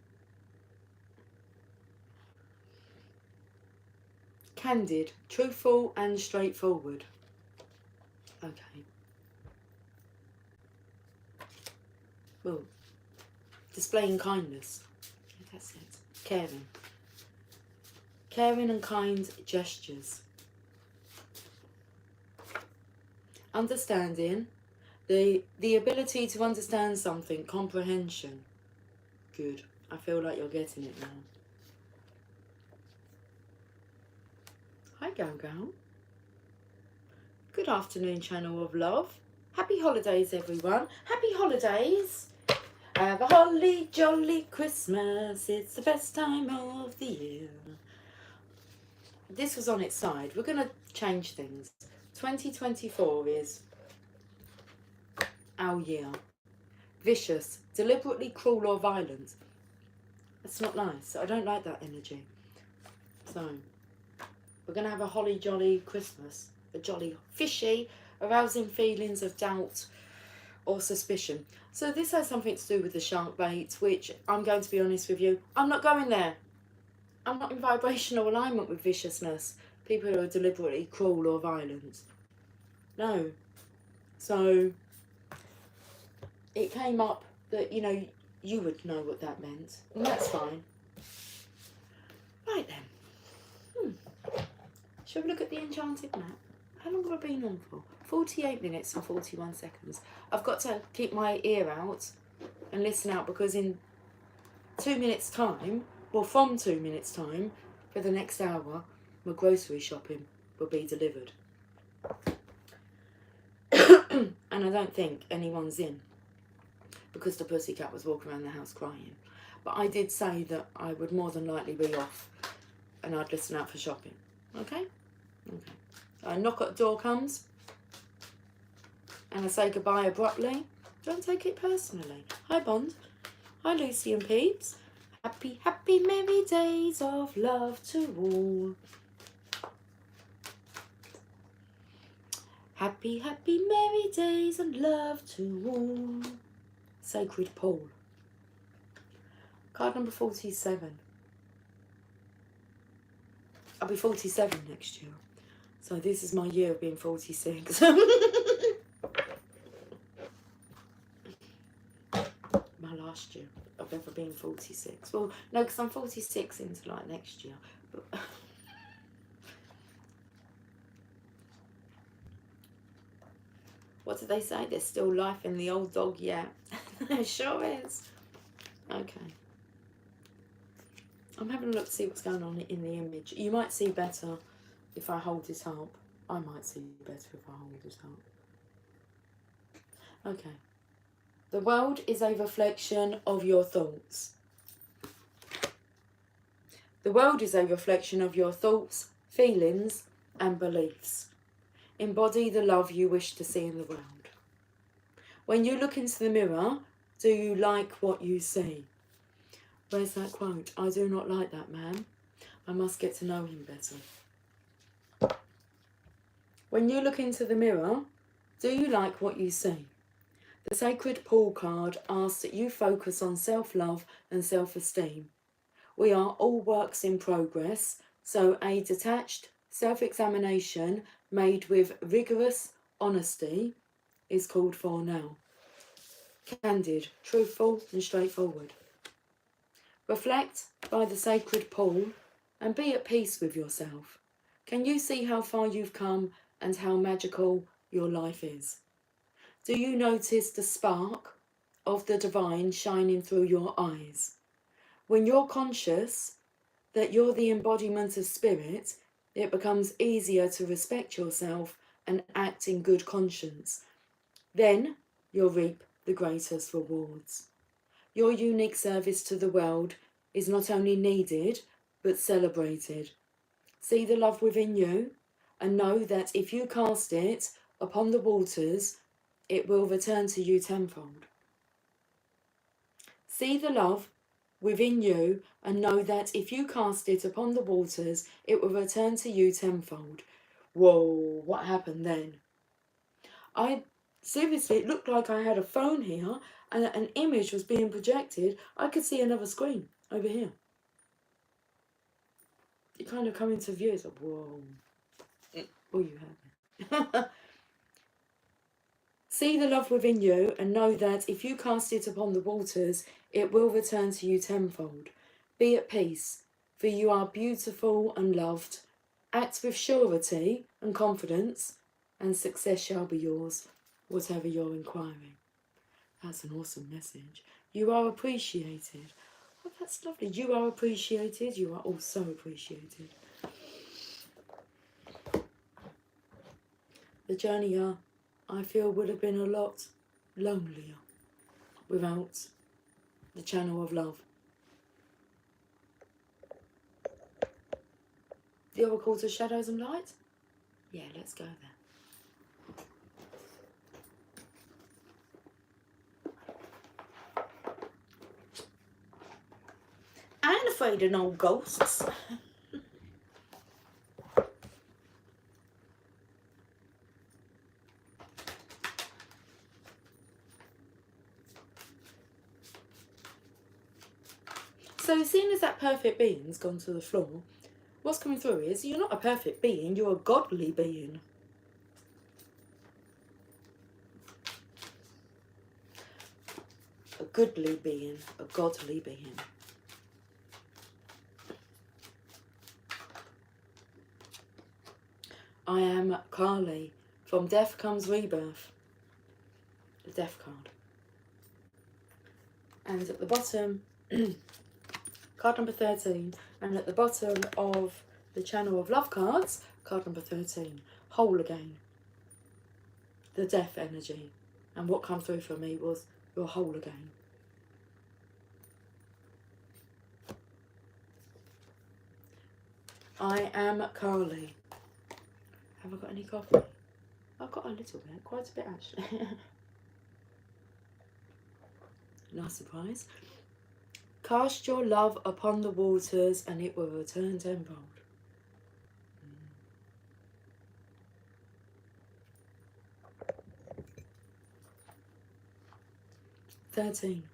Candid, truthful and straightforward. Okay. Well, displaying kindness. That's it. Caring. Caring and kind gestures. Understanding. The ability to understand something. Comprehension. Good. I feel like you're getting it now. Hi, Gal Gal. Good afternoon, Channel of Love. Happy holidays, everyone. Happy holidays. Have a holly jolly Christmas. It's the best time of the year. This was on its side. We're going to change things. 2024 is our year. Vicious, deliberately cruel or violent. That's not nice. I don't like that energy. So, we're going to have a holly jolly Christmas. A jolly fishy, arousing feelings of doubt or suspicion. So this has something to do with the shark bait, which I'm going to be honest with you, I'm not going there. I'm not in vibrational alignment with viciousness. People who are deliberately cruel or violent. No. So it came up that, you know, you would know what that meant. And that's fine. Right then. Shall we look at the enchanted map? How long have I been on for? 48 minutes and 41 seconds. I've got to keep my ear out and listen out because in 2 minutes time, well from 2 minutes time, for the next hour, my grocery shopping will be delivered. And I don't think anyone's in because the pussycat was walking around the house crying. But I did say that I would more than likely be off and I'd listen out for shopping. Okay? Okay. A knock at the door comes and I say goodbye abruptly. Don't take it personally. Hi Bond. Hi Lucy and Peeps. Happy, happy, merry days of love to all. Happy, happy, merry days and love to all. Sacred Paul. Card number 47. I'll be 47 next year. So this is my year of being 46. My last year of ever being 46. Well, no, because I'm 46 into like next year. But what did they say? There's still life in the old dog, yeah. There sure is. Okay. I'm having a look to see what's going on in the image. You might see better if I hold it up. I might see better if I hold it up. Okay. The world is a reflection of your thoughts. The world is a reflection of your thoughts, feelings, and beliefs. Embody the love you wish to see in the world. When you look into the mirror, do you like what you see? Where's that quote? I do not like that man. I must get to know him better. When you look into the mirror, do you like what you see? The Sacred Paul card asks that you focus on self-love and self-esteem. We are all works in progress, so a detached self-examination made with rigorous honesty is called for now. Candid, truthful and straightforward. Reflect by the Sacred Paul and be at peace with yourself. Can you see how far you've come and how magical your life is? Do you notice the spark of the divine shining through your eyes? When you're conscious that you're the embodiment of spirit, it becomes easier to respect yourself and act in good conscience. Then you'll reap the greatest rewards. Your unique service to the world is not only needed, but celebrated. See the love within you and know that if you cast it upon the waters, it will return to you tenfold. See the love within you and know that if you cast it upon the waters, it will return to you tenfold. Whoa, what happened then? Seriously, it looked like I had a phone here and an image was being projected. I could see another screen over here. It kind of come into view. It's like, whoa. Oh, you have. See the love within you and know that if you cast it upon the waters, it will return to you tenfold. Be at peace, for you are beautiful and loved. Act with surety and confidence, and success shall be yours, whatever you're inquiring. That's an awesome message. You are appreciated. Oh, that's lovely. You are appreciated. You are all so appreciated. The journey, I feel, would have been a lot lonelier without the channel of love. The Oracle of Shadows and Light? Yeah, let's go there. I ain't afraid of no ghosts. So seeing as that perfect being's gone to the floor, what's coming through is you're not a perfect being, you're a godly being. A goodly being, a godly being. I am Kali. From death comes rebirth. The death card. And at the bottom, card number 13. And at the bottom of the Channel of Love cards, card number 13. Whole again. The death energy. And what came through for me was you're whole again. I am Kali. Have I got any coffee? I've got a little bit, quite a bit actually. Nice surprise. Cast your love upon the waters and it will return tenfold. 13.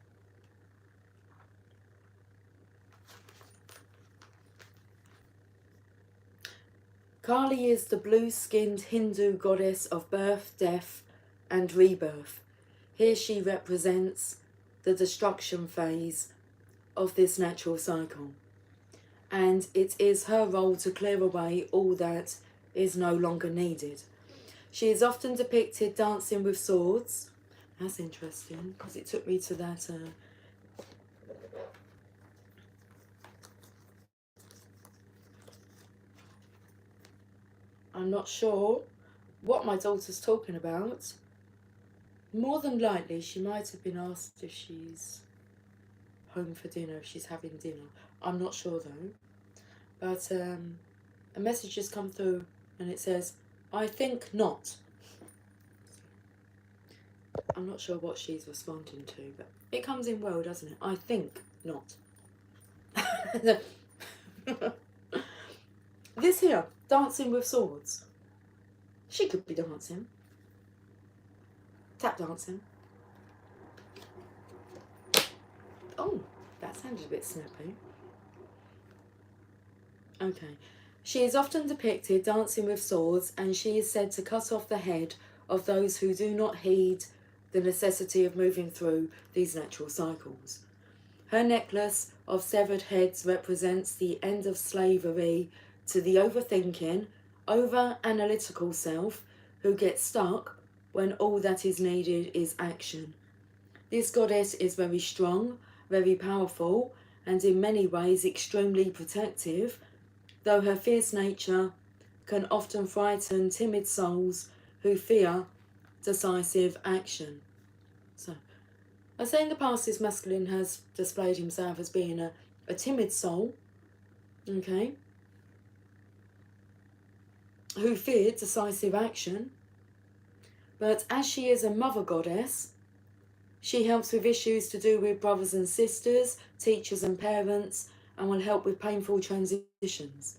Kali is the blue-skinned Hindu goddess of birth, death and rebirth. Here she represents the destruction phase of this natural cycle. And it is her role to clear away all that is no longer needed. She is often depicted dancing with swords. That's interesting, because it took me to that I'm not sure what my daughter's talking about. More than likely, she might have been asked if she's home for dinner, if she's having dinner. I'm not sure though. But a message has come through and it says, I think not. I'm not sure what she's responding to, but it comes in well, doesn't it? I think not. This here, Dancing with Swords. She could be dancing. Tap dancing. Oh, that sounded a bit snappy. Okay. She is often depicted dancing with swords, and she is said to cut off the head of those who do not heed the necessity of moving through these natural cycles. Her necklace of severed heads represents the end of slavery to the overthinking, over-analytical self who gets stuck when all that is needed is action. This goddess is very strong, very powerful, and in many ways extremely protective, though her fierce nature can often frighten timid souls who fear decisive action. So, I say in the past this masculine has displayed himself as being a timid soul, okay, who feared decisive action, but as she is a mother goddess, she helps with issues to do with brothers and sisters, teachers and parents, and will help with painful transitions.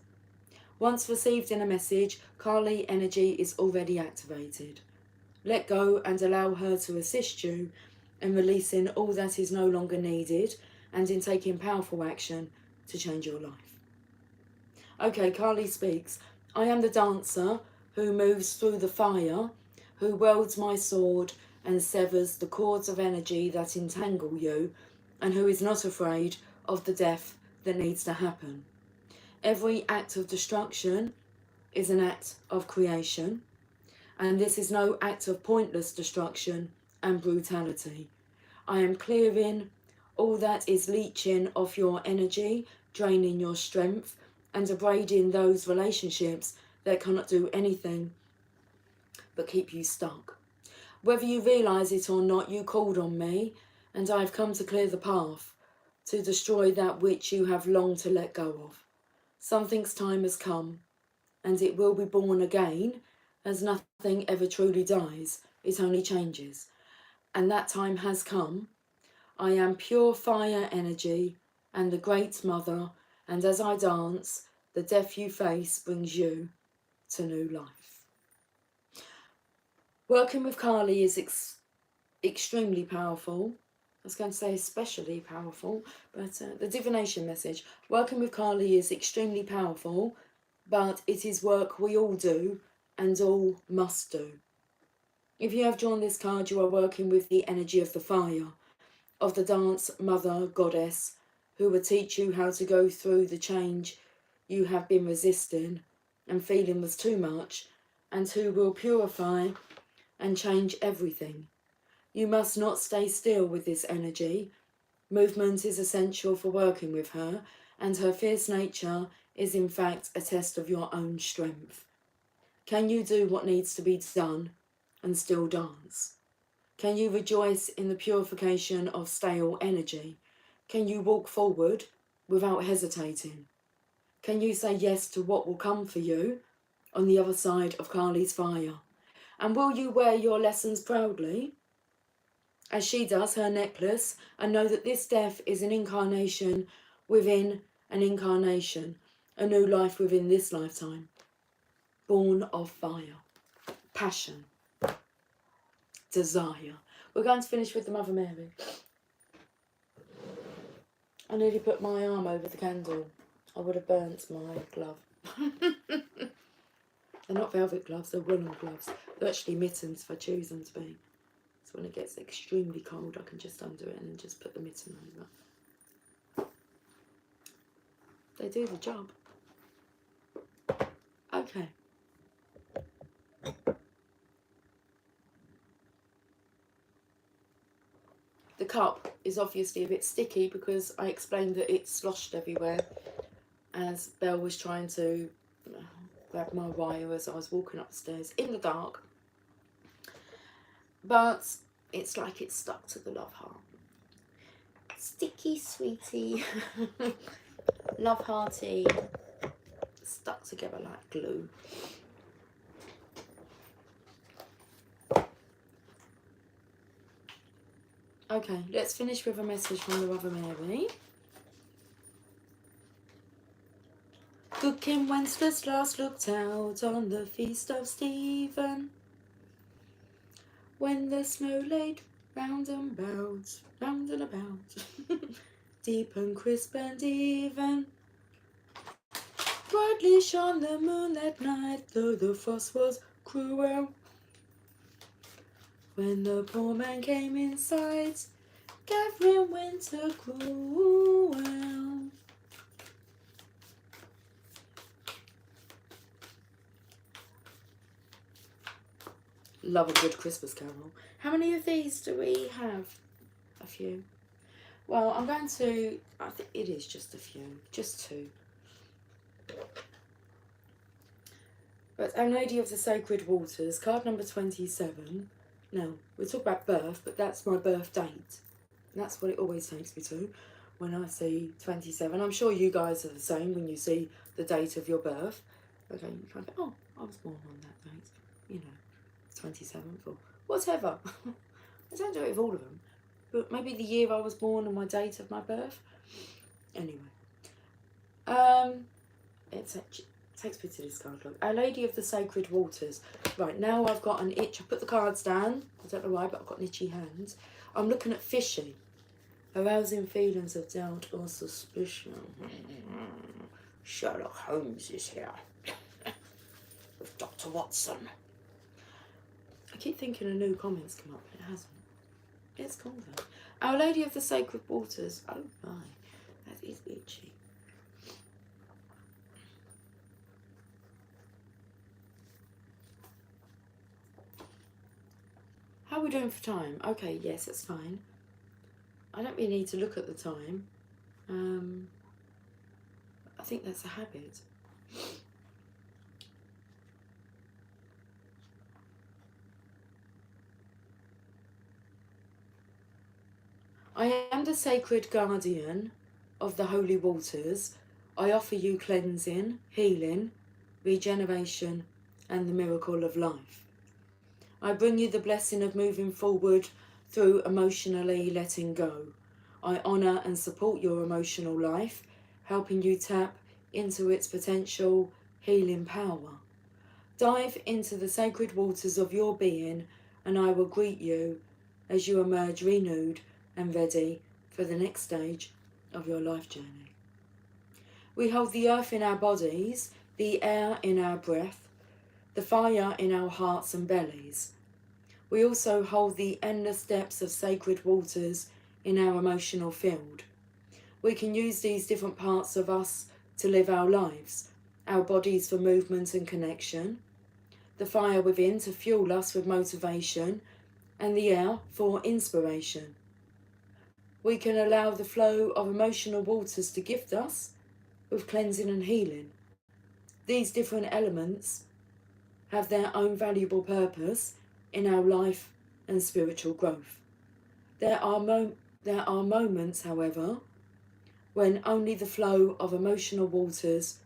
Once received in a message, Kali energy is already activated. Let go and allow her to assist you in releasing all that is no longer needed and in taking powerful action to change your life. Okay, Kali speaks. I am the dancer who moves through the fire, who wields my sword and severs the cords of energy that entangle you, and who is not afraid of the death that needs to happen. Every act of destruction is an act of creation, and this is no act of pointless destruction and brutality. I am clearing all that is leeching off your energy, draining your strength, and abrading those relationships that cannot do anything but keep you stuck. Whether you realise it or not, you called on me, and I have come to clear the path, to destroy that which you have longed to let go of. Something's time has come, and it will be born again, as nothing ever truly dies, it only changes. And that time has come. I am pure fire energy and the great mother, and as I dance, the death you face brings you to new life. Working with Kali is extremely powerful. I was going to say especially powerful, but the divination message. Working with Kali is extremely powerful, but it is work we all do and all must do. If you have drawn this card, you are working with the energy of the fire, of the dance mother goddess, who will teach you how to go through the change you have been resisting and feeling was too much, and who will purify and change everything. You must not stay still with this energy. Movement is essential for working with her, and her fierce nature is in fact a test of your own strength. Can you do what needs to be done and still dance? Can you rejoice in the purification of stale energy? Can you walk forward without hesitating? Can you say yes to what will come for you on the other side of Kali's fire? And will you wear your lessons proudly, as she does her necklace, and know that this death is an incarnation within an incarnation, a new life within this lifetime, born of fire, passion, desire. We're going to finish with the Mother Mary. I nearly put my arm over the candle. I would have burnt my glove. They're not velvet gloves, they're woolen gloves. They're actually mittens if I choose them to be. So when it gets extremely cold, I can just undo it and then just put the mitten over. They do the job. Okay. The cup is obviously a bit sticky because I explained that it sloshed everywhere as Belle was trying to grabbed my wire as I was walking upstairs in the dark. But it's like it's stuck to the love heart. Sticky, sweetie, love hearty, stuck together like glue. Okay, let's finish with a message from the Mother Mary. Good King Wenceslas last looked out on the feast of Stephen, when the snow laid round and about, deep and crisp and even. Brightly shone the moon that night, though the frost was cruel. When the poor man came in sight, gathering winter cruel. Love a good Christmas carol. How many of these do we have? A few. Well, I'm going to, I think it is just a few, just two. But Our Lady of the Sacred Waters, card number 27. Now, we'll talk about birth, but that's my birth date. That's what it always takes me to when I see 27. I'm sure you guys are the same when you see the date of your birth. Okay, you kind of go, oh, I was born on that date. You know, 27th or whatever. I don't do it with all of them. But maybe the year I was born and my date of my birth. Anyway. It takes me to this card. Look, Our Lady of the Sacred Waters. Right, now I've got an itch. I put the cards down. I don't know why, but I've got an itchy hand. I'm looking at fishy. Arousing feelings of doubt or suspicion. Sherlock Holmes is here. With Dr. Watson. I keep thinking a new comment's come up, but it hasn't. It's cool though. Our Lady of the Sacred Waters. Oh my, that is itchy. How are we doing for time? Okay, yes, that's fine. I don't really need to look at the time. I think that's a habit. I am the sacred guardian of the holy waters. I offer you cleansing, healing, regeneration, and the miracle of life. I bring you the blessing of moving forward through emotionally letting go. I honour and support your emotional life, helping you tap into its potential healing power. Dive into the sacred waters of your being, and I will greet you as you emerge renewed and ready for the next stage of your life journey. We hold the earth in our bodies, the air in our breath, the fire in our hearts and bellies. We also hold the endless depths of sacred waters in our emotional field. We can use these different parts of us to live our lives, our bodies for movement and connection, the fire within to fuel us with motivation, and the air for inspiration. We can allow the flow of emotional waters to gift us with cleansing and healing. These different elements have their own valuable purpose in our life and spiritual growth. There are moments, however, when only the flow of emotional waters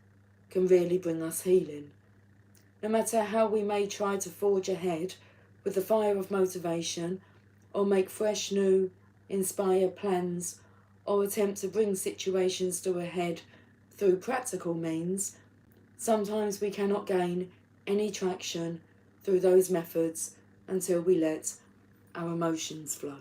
can really bring us healing. No matter how we may try to forge ahead with the fire of motivation, or make fresh, new, inspired plans, or attempt to bring situations to a head through practical means, sometimes we cannot gain any traction through those methods until we let our emotions flow.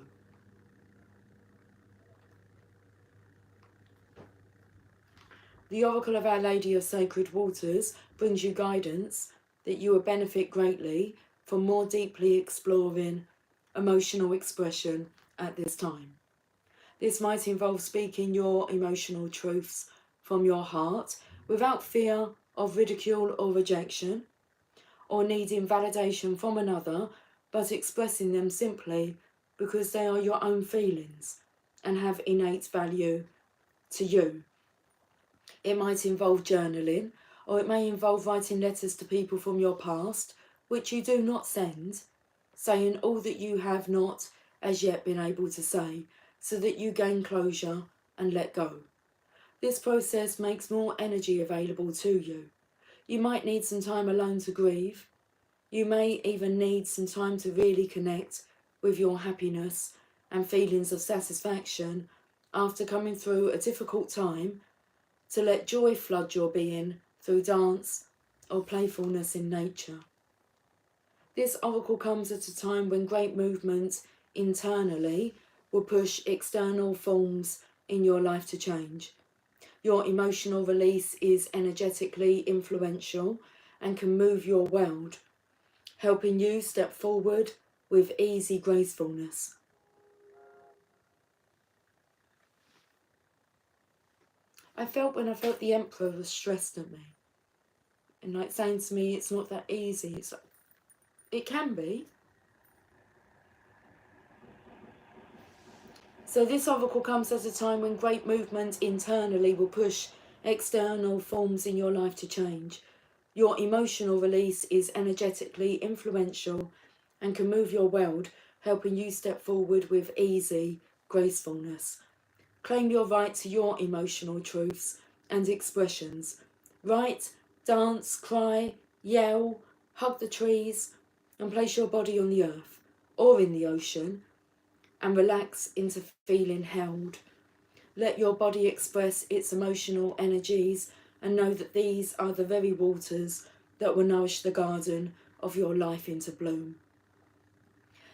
The Oracle of Our Lady of Sacred Waters brings you guidance that you will benefit greatly from more deeply exploring emotional expression at this time. This might involve speaking your emotional truths from your heart without fear of ridicule or rejection, or needing validation from another, but expressing them simply because they are your own feelings and have innate value to you. It might involve journaling, or it may involve writing letters to people from your past, which you do not send, saying all that you have not as yet been able to say, so that you gain closure and let go. This process makes more energy available to you. You might need some time alone to grieve. You may even need some time to really connect with your happiness and feelings of satisfaction after coming through a difficult time, to let joy flood your being through dance or playfulness in nature. This oracle comes at a time when great movement internally will push external forms in your life to change. Your emotional release is energetically influential and can move your world, helping you step forward with easy gracefulness. I felt the Emperor was stressed at me and like saying to me, it's not that easy. It can be. So this oracle comes at a time when great movement internally will push external forms in your life to change. Your emotional release is energetically influential and can move your world, helping you step forward with easy gracefulness. Claim your right to your emotional truths and expressions. Write, dance, cry, yell, hug the trees, and place your body on the earth or in the ocean and relax into feeling held. Let your body express its emotional energies and know that these are the very waters that will nourish the garden of your life into bloom.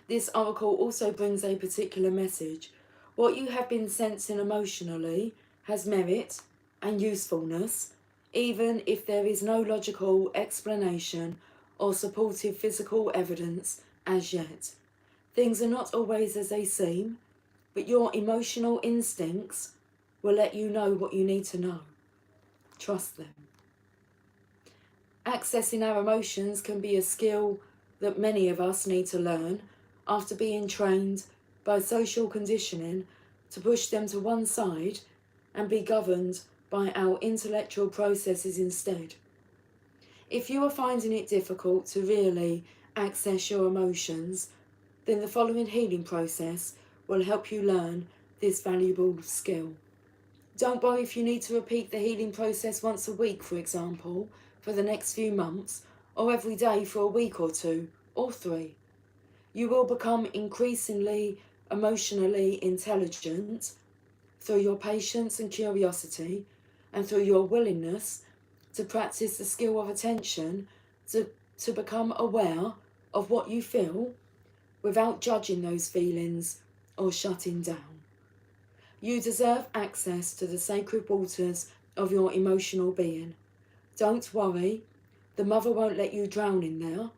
This oracle also brings a particular message. What you have been sensing emotionally has merit and usefulness, even if there is no logical explanation or supportive physical evidence as yet. Things are not always as they seem, but your emotional instincts will let you know what you need to know. Trust them. Accessing our emotions can be a skill that many of us need to learn after being trained by social conditioning to push them to one side and be governed by our intellectual processes instead. If you are finding it difficult to really access your emotions, then the following healing process will help you learn this valuable skill. Don't worry if you need to repeat the healing process once a week, for example, for the next few months, or every day for a week or 2 or 3. You will become increasingly emotionally intelligent through your patience and curiosity, and through your willingness to practice the skill of attention to become aware of what you feel without judging those feelings or shutting down. You deserve access to the sacred waters of your emotional being. Don't worry, the mother won't let you drown in there.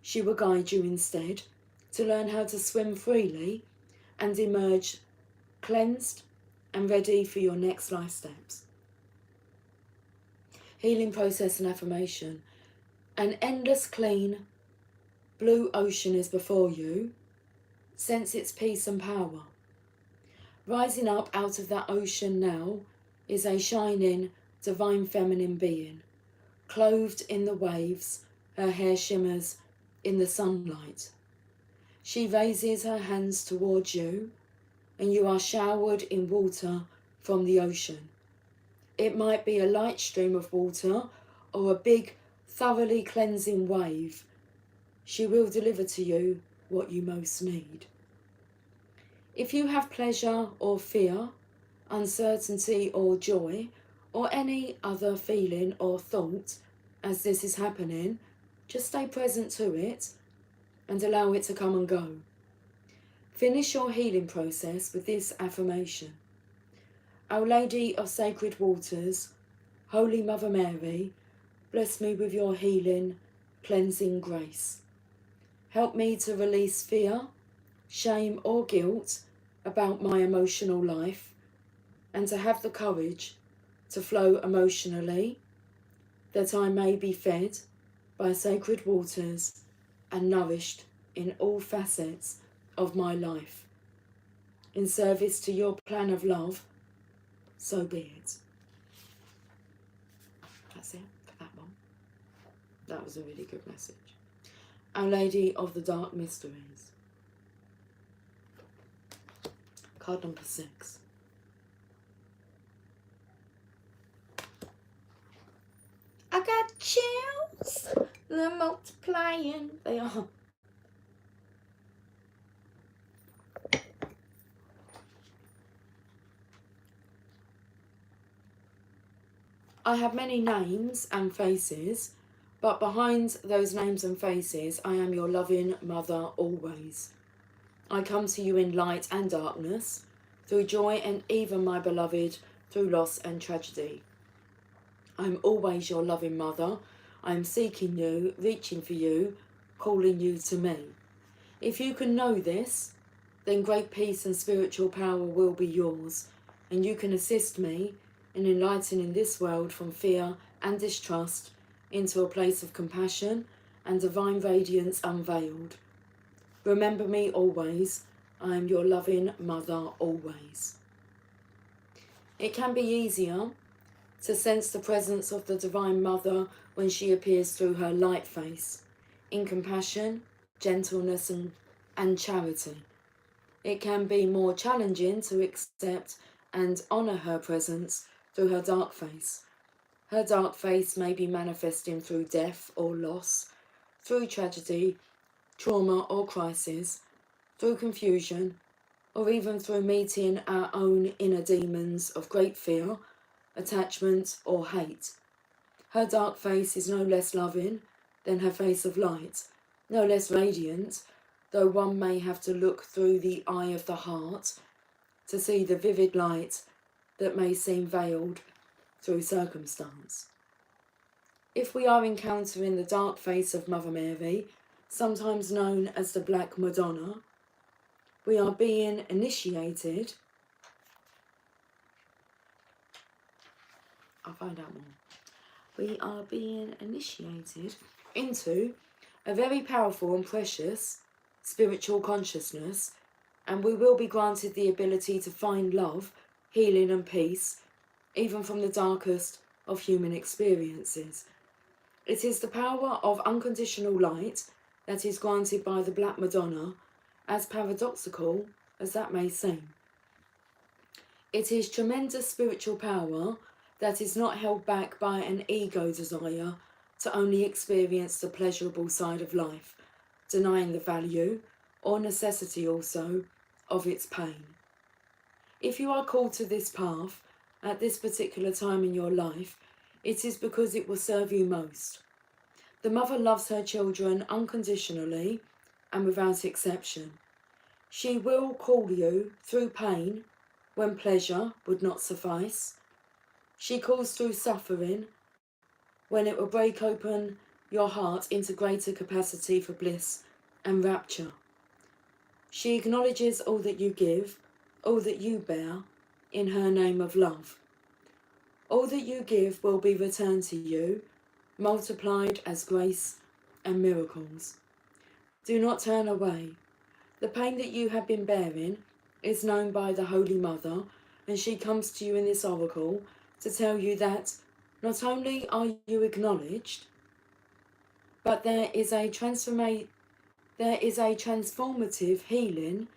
She will guide you instead to learn how to swim freely and emerge cleansed and ready for your next life steps. Healing process and affirmation. An endless clean blue ocean is before you. Sense its peace and power. Rising up out of that ocean now is a shining, divine feminine being. Clothed in the waves, her hair shimmers in the sunlight. She raises her hands towards you, and you are showered in water from the ocean. It might be a light stream of water or a big, thoroughly cleansing wave. She will deliver to you what you most need. If you have pleasure or fear, uncertainty or joy, or any other feeling or thought as this is happening, just stay present to it and allow it to come and go. Finish your healing process with this affirmation. Our Lady of Sacred Waters, Holy Mother Mary, bless me with your healing, cleansing grace. Help me to release fear, shame or guilt about my emotional life, and to have the courage to flow emotionally, that I may be fed by sacred waters and nourished in all facets of my life. In service to your plan of love, so be it. That's it for that That was a really good message. Our Lady of the Dark Mysteries. Card number 6. I got chills. They're multiplying. They are. I have many names and faces, but behind those names and faces, I am your loving mother always. I come to you in light and darkness, through joy and even, my beloved, through loss and tragedy. I am always your loving mother. I am seeking you, reaching for you, calling you to me. If you can know this, then great peace and spiritual power will be yours, and you can assist me in enlightening this world from fear and distrust into a place of compassion and divine radiance unveiled. Remember me always. I am your loving mother always. It can be easier to sense the presence of the Divine Mother when she appears through her light face, in compassion, gentleness and charity. It can be more challenging to accept and honour her presence through her dark face. Her dark face may be manifesting through death or loss, through tragedy, trauma or crisis, through confusion, or even through meeting our own inner demons of great fear, attachment or hate. Her dark face is no less loving than her face of light, no less radiant, though one may have to look through the eye of the heart to see the vivid light that may seem veiled through circumstance. If we are encountering the dark face of Mother Mary, sometimes known as the Black Madonna, we are being initiated. I'll find out more. We are being initiated into a very powerful and precious spiritual consciousness, and we will be granted the ability to find love, healing and peace, even from the darkest of human experiences. It is the power of unconditional light that is granted by the Black Madonna, as paradoxical as that may seem. It is tremendous spiritual power that is not held back by an ego desire to only experience the pleasurable side of life, denying the value or necessity also of its pain. If you are called to this path at this particular time in your life, it is because it will serve you most. The mother loves her children unconditionally and without exception. She will call you through pain when pleasure would not suffice. She calls through suffering when it will break open your heart into greater capacity for bliss and rapture. She acknowledges all that you give, all that you bear, in her name of love. All that you give will be returned to you, multiplied as grace and miracles. Do not turn away. The pain that you have been bearing is known by the Holy Mother, and she comes to you in this oracle to tell you that not only are you acknowledged, but there is a transformative healing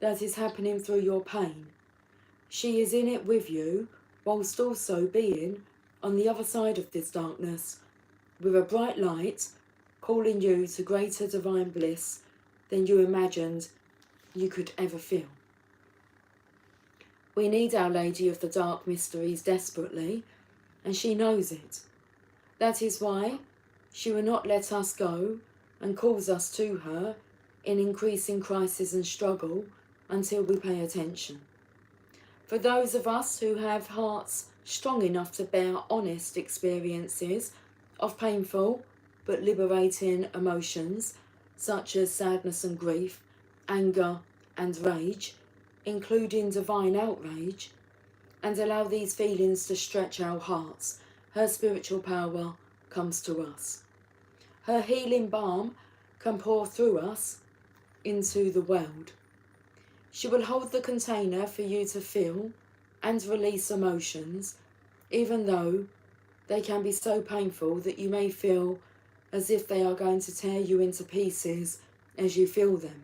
that is happening through your pain. She is in it with you, whilst also being on the other side of this darkness, with a bright light calling you to greater divine bliss than you imagined you could ever feel. We need Our Lady of the Dark Mysteries desperately, and she knows it. That is why she will not let us go and calls us to her in increasing crisis and struggle until we pay attention. For those of us who have hearts strong enough to bear honest experiences of painful but liberating emotions, such as sadness and grief, anger and rage, including divine outrage, and allow these feelings to stretch our hearts, her spiritual power comes to us. Her healing balm can pour through us into the world. She will hold the container for you to feel and release emotions, even though they can be so painful that you may feel as if they are going to tear you into pieces as you feel them.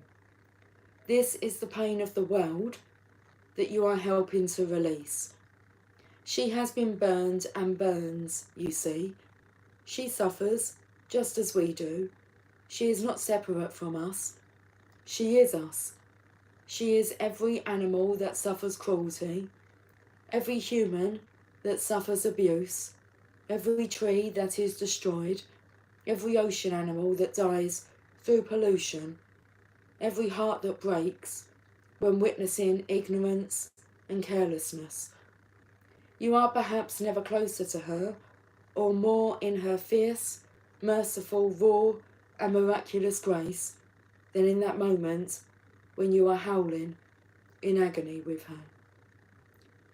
This is the pain of the world that you are helping to release. She has been burned and burns, you see. She suffers just as we do. She is not separate from us. She is us. She is every animal that suffers cruelty, every human that suffers abuse, every tree that is destroyed, every ocean animal that dies through pollution, every heart that breaks when witnessing ignorance and carelessness. You are perhaps never closer to her or more in her fierce, merciful, raw and miraculous grace than in that moment when you are howling in agony with her.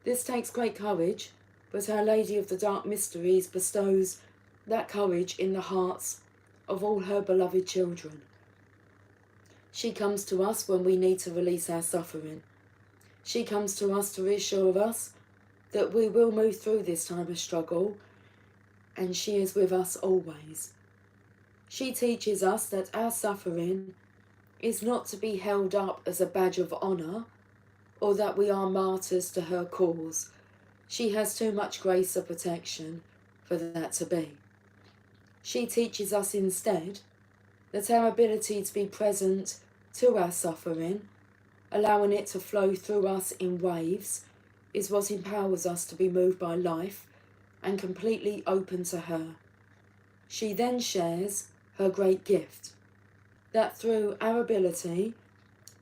This takes great courage, but Our Lady of the Dark Mysteries bestows that courage in the hearts of all her beloved children. She comes to us when we need to release our suffering. She comes to us to reassure us that we will move through this time of struggle, and she is with us always. She teaches us that our suffering is not to be held up as a badge of honour, or that we are martyrs to her cause. She has too much grace of protection for that to be. She teaches us instead that our ability to be present to our suffering, allowing it to flow through us in waves, is what empowers us to be moved by life and completely open to her. She then shares her great gift, that through our ability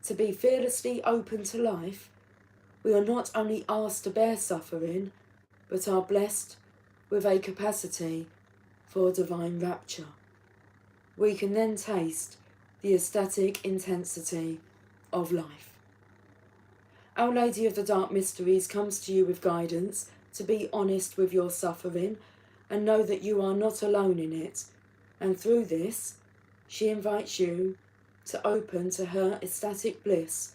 to be fearlessly open to life, we are not only asked to bear suffering, but are blessed with a capacity for divine rapture. We can then taste the ecstatic intensity of life. Our Lady of the Dark Mysteries comes to you with guidance to be honest with your suffering and know that you are not alone in it. And through this, she invites you to open to her ecstatic bliss,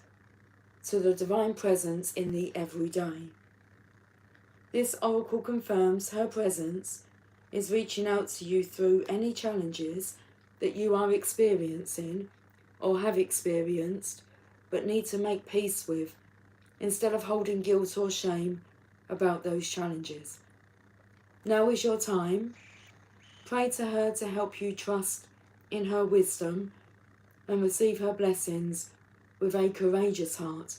to the divine presence in the everyday. This oracle confirms her presence is reaching out to you through any challenges that you are experiencing or have experienced but need to make peace with, instead of holding guilt or shame about those challenges. Now is your time. Pray to her to help you trust in her wisdom and receive her blessings with a courageous heart,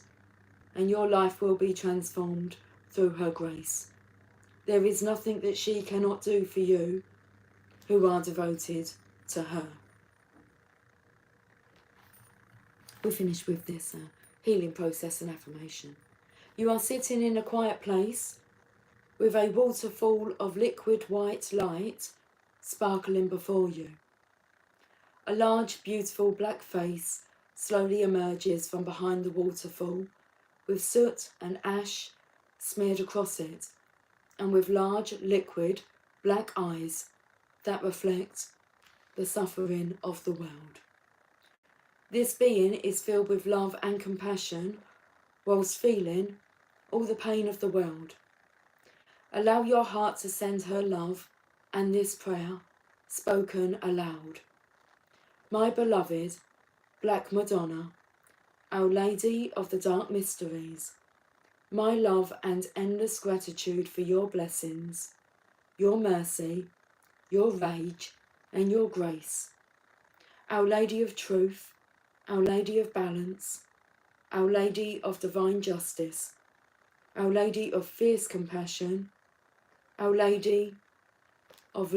and your life will be transformed through her grace. There is nothing that she cannot do for you who are devoted to her. We'll finish with this healing process and affirmation. You are sitting in a quiet place with a waterfall of liquid white light sparkling before you. A large, beautiful black face slowly emerges from behind the waterfall, with soot and ash smeared across it, and with large, liquid, black eyes that reflect the suffering of the world. This being is filled with love and compassion, whilst feeling all the pain of the world. Allow your heart to send her love and this prayer spoken aloud. My beloved Black Madonna, Our Lady of the Dark Mysteries, my love and endless gratitude for your blessings, your mercy, your rage, and your grace. Our Lady of Truth, Our Lady of Balance, Our Lady of Divine Justice, Our Lady of Fierce Compassion, Our Lady of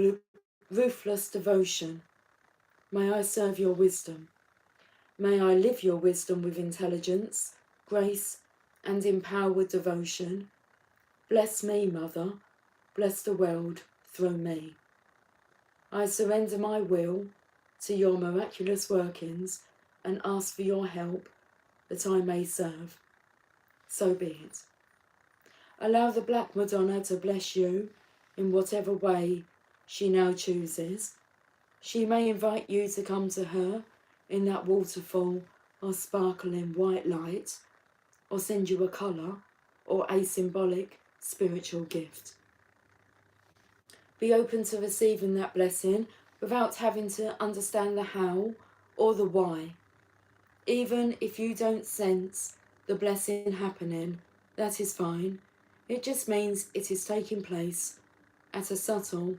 Ruthless Devotion, may I serve your wisdom. May I live your wisdom with intelligence, grace, and empowered devotion. Bless me, Mother, bless the world through me. I surrender my will to your miraculous workings and ask for your help that I may serve. So be it. Allow the Black Madonna to bless you in whatever way she now chooses. She may invite you to come to her in that waterfall of sparkling white light, or send you a colour or a symbolic spiritual gift. Be open to receiving that blessing without having to understand the how or the why. Even if you don't sense the blessing happening, that is fine. It just means it is taking place at a subtle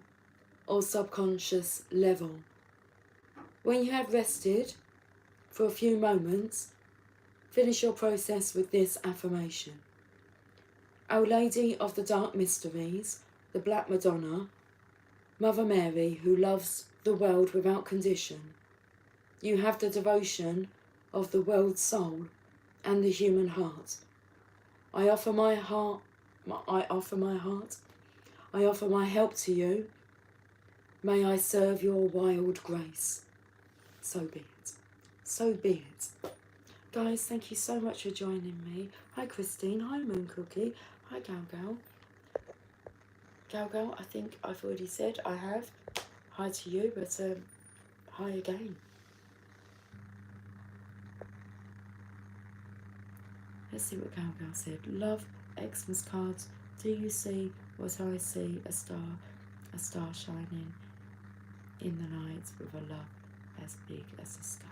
or subconscious level. When you have rested for a few moments, finish your process with this affirmation. Our Lady of the Dark Mysteries, the Black Madonna, Mother Mary, who loves the world without condition, you have the devotion of the world soul and the human heart. I offer my heart, I offer my help to you. May I serve your wild grace. So be it. So be it. Guys, thank you so much for joining me. Hi Christine, hi Moon Cookie, hi Gal Gal. Gal Gal, I think I've already said I have. Hi to you, but hi again. Let's see what Gal Gal said. Love, Xmas cards. Do you see what I see? A star shining in the night with a love as big as the sky.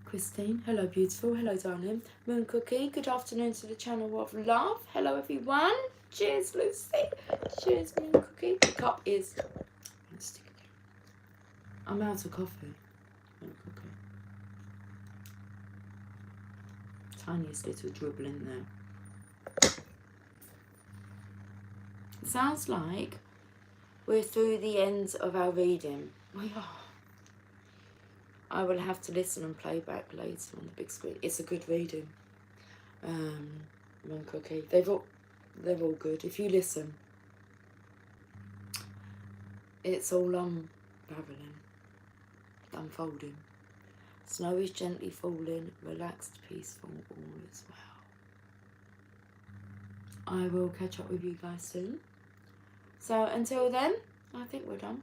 Christine, hello beautiful, hello darling. Moon Cookie, good afternoon to the channel of love. Hello everyone. Cheers Lucy. Cheers Moon Cookie. The cup is... I'm out of coffee. Moon Cookie. Tiniest little dribble in there. Sounds like we're through the end of our reading. We are. I will have to listen and play back later on the big screen. It's a good reading. Moon Cookie. They're all good. If you listen, it's all unraveling, unfolding. Snow is gently falling, relaxed, peaceful, all is well. I will catch up with you guys soon. So until then, I think we're done.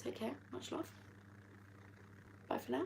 Take care. Much love. Bye for now.